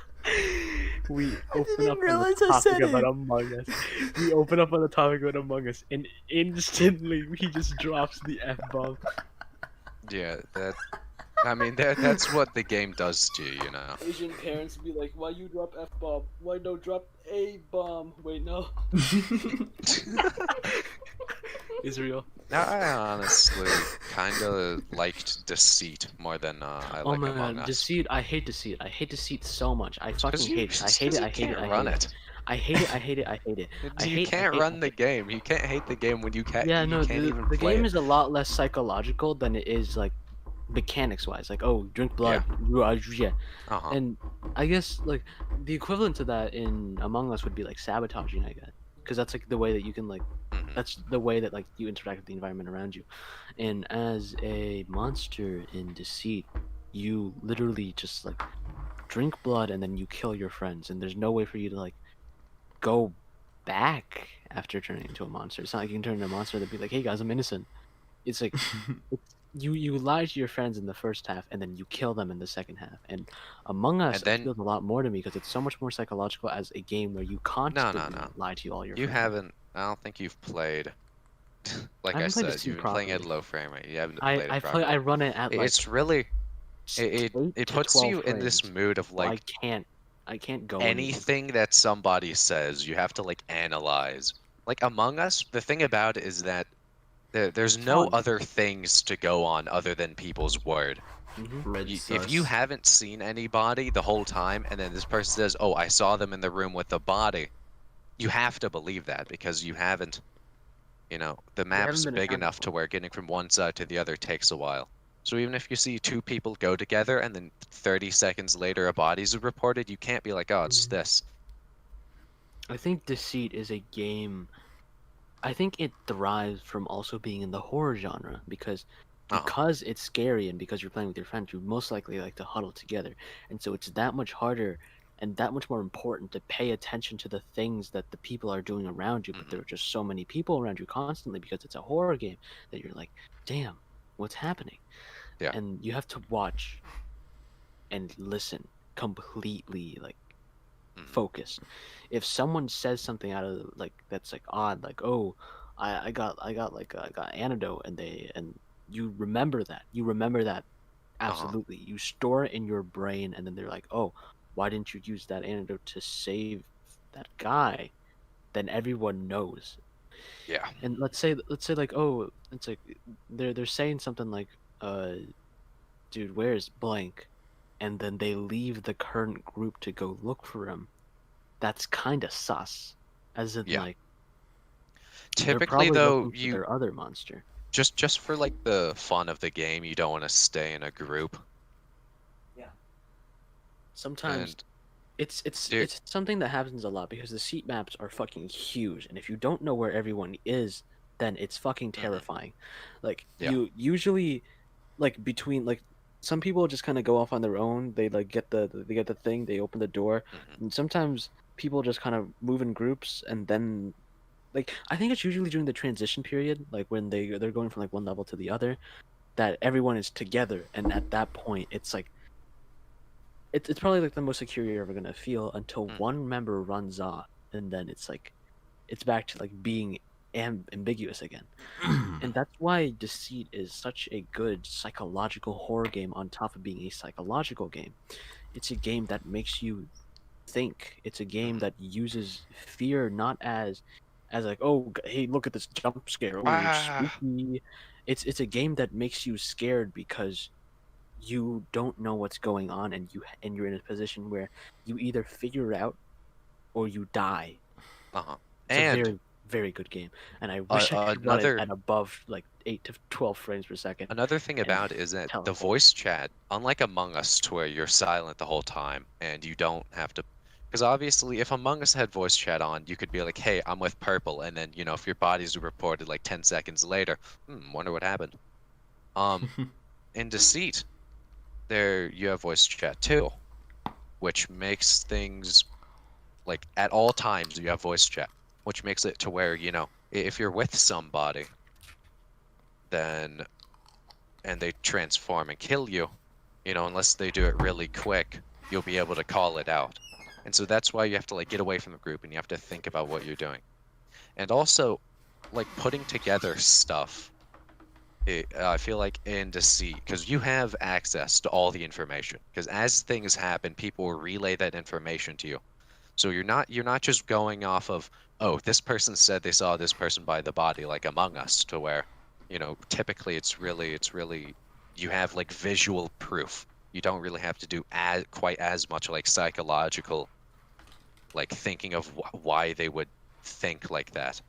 We open didn't up on realize the I topic said about it. Among Us. We open up on the topic about Among Us, and instantly he just drops the F-bomb. Yeah, that's what the game does to you, Asian parents be like, "Why you drop F-bomb? Why don't drop A bomb?" Wait, no. Israel. Now, I honestly kind of liked Deceit more than I Oh like my Among god, Us. Deceit! I hate Deceit. I hate Deceit so much. I fucking hate it. I It's hate 'cause it. you I hate it. can't I run hate it. it. I hate it. I hate it. I hate it. You can't run the game. You can't hate the game when you can't. Yeah, you no, can't even the play game it. is a lot less psychological than it is like mechanics wise. Like, oh, drink blood. Yeah. Uh-huh. And I guess like the equivalent to that in Among Us would be like sabotaging, I guess, because that's like the way that you can like Mhm. that's the way that like you interact with the environment around you. And as a monster in Deceit, you literally just like drink blood and then you kill your friends, and there's no way for you to like go back after turning into a monster. It's not like you can turn into a monster and be like, hey guys, I'm innocent. It's like you lie to your friends in the first half and then you kill them in the second half. And Among Us And then- feels a lot more to me because it's so much more psychological as a game where you constantly no. lie to all your You friends. haven't. I don't think you've played. Like I I haven't played said, Deceit you've been playing at properly. low frame rate. You haven't played it I properly. run it at like It's really. It 8 to puts 12 you in this frames. mood of like I can't go anymore. anything that somebody says, you have to like analyze. Like Among Us, the thing about it is that there's no Fun. other things to go on other than people's word. Mhm. Red If you haven't seen anybody the whole time, and then this person says, "Oh, I saw them in the room with the body," you have to believe that because you haven't. The map's been big attacked enough to before. where getting from one side to the other takes a while. So even if you see 2 people go together and then 30 seconds later a body's reported, you can't be like, "Oh, it's Mhm. this." I think Deceit is a game. I think it thrives from also being in the horror genre because Uh-huh. it's scary and because you're playing with your friends, you most likely like to huddle together, and so it's that much harder and that much more important to pay attention to the things that the people are doing around you. But Mhm. there are just so many people around you constantly because it's a horror game that you're like, damn, what's happening? Yeah. And you have to watch and listen completely like Mhm. focused. If someone says something out of like that's like odd, like, oh, I got like I got antidote, and you remember that. You remember that absolutely. You store it in your brain, and then they're like, oh, why didn't you use that antidote to save that guy? Then everyone knows. Yeah. And let's say like, oh, it's like they're saying something like, dude, where's blank? And then they leave the current group to go look for him. That's kind of sus. As in, Yeah. like, they're Typically, probably though, looking for their other monster. just for like the fun of the game, you don't want to stay in a group. Sometimes And it's Dude. it's something that happens a lot because the seat maps are fucking huge, and if you don't know where everyone is, then it's fucking terrifying. Like Yeah. you usually like between like some people just kind of go off on their own. They like get the thing, they open the door, and sometimes people just kind of move in groups, and then like I think it's usually during the transition period, like when they're going from like one level to the other, that everyone is together, and at that point it's like it's probably like the most secure you're ever gonna feel until one member runs off, and then it's like it's back to like being ambiguous again. And that's why Deceit is such a good psychological horror game on top of being a psychological game. It's a game that makes you think. It's a game that uses fear not as like, oh, hey, look at this jump scare, oh, spooky. It's a game that makes you scared because you don't know what's going on, and you're in a position where you either figure it out or you die. It's a And very, very good game, and I wish I could run it at above like 8 to 12 frames per second. another thing about it is that the voice chat, unlike Among Us, to where you're silent the whole time and you don't have to, because obviously if Among Us had voice chat on, you could be like, hey, I'm with Purple, and then if your body's reported like 10 seconds later, wonder what happened. In Deceit, there you have voice chat too, which makes things like at all times you have voice chat, which makes it to where if you're with somebody then and they transform and kill you, unless they do it really quick, you'll be able to call it out. And so that's why you have to like get away from the group and you have to think about what you're doing. And also like putting together stuff, I feel like in Deceit, because you have access to all the information, because as things happen, people will relay that information to you. So you're not just going off of, oh, this person said they saw this person by the body, like Among Us, to where typically it's really you have like visual proof. You don't really have to do quite as much like psychological like thinking of why they would think like that.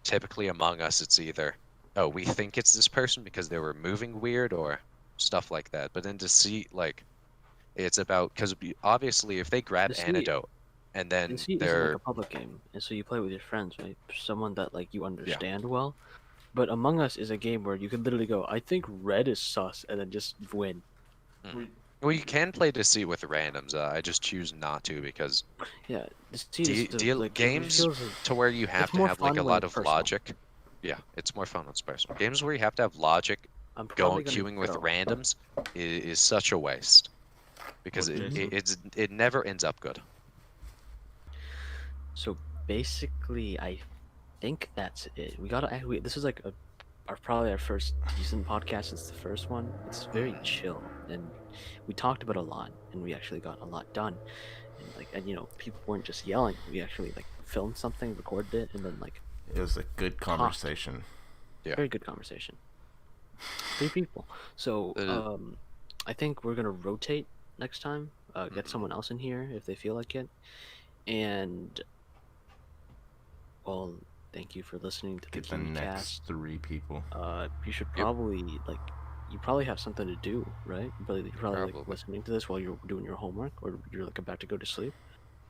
Typically Among Us, it's either, oh, we think it's this person because they were moving weird or stuff like that. But in Deceit, like, it's about, because obviously if they grab antidote and then Deceit is like a public game, and so you play with your friends, right? Someone that like you understand well. But Among Us is a game where you can literally go, I think red is sus, and then just win. Well, you can play Deceit with randoms. I just choose not to because games to where you have to have like a lot of logic. Yeah, it's more fun when it's personal. Games where you have to have logic, queuing with randoms is such a waste because it never ends up good. So basically, I think that's it. This is like probably our first decent podcast. It's the first one. It's very chill, and we talked about a lot, and we actually got a lot done. And people weren't just yelling. We actually like filmed something, recorded it, and then like it was a good conversation. Yeah, very good conversation. 3 people. So I think we're gonna rotate next time. Get someone else in here if they feel like it, and well, thank you for listening to the next Kiwicast. 3 people. You should probably you probably have something to do, right? You're probably like listening to this while you're doing your homework, or you're like about to go to sleep.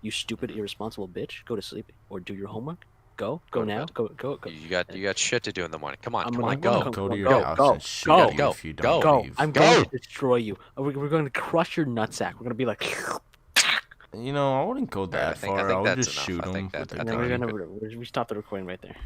You stupid, irresponsible bitch! Go to sleep or do your homework. Go now. Go. You got shit to do in the morning. Come on, go to your house and shoot you if you don't leave. I'm going to destroy you. We're going to crush your nutsack. We're going to be like. I wouldn't go that far. I'll just shoot him. And then we stop the recording right there.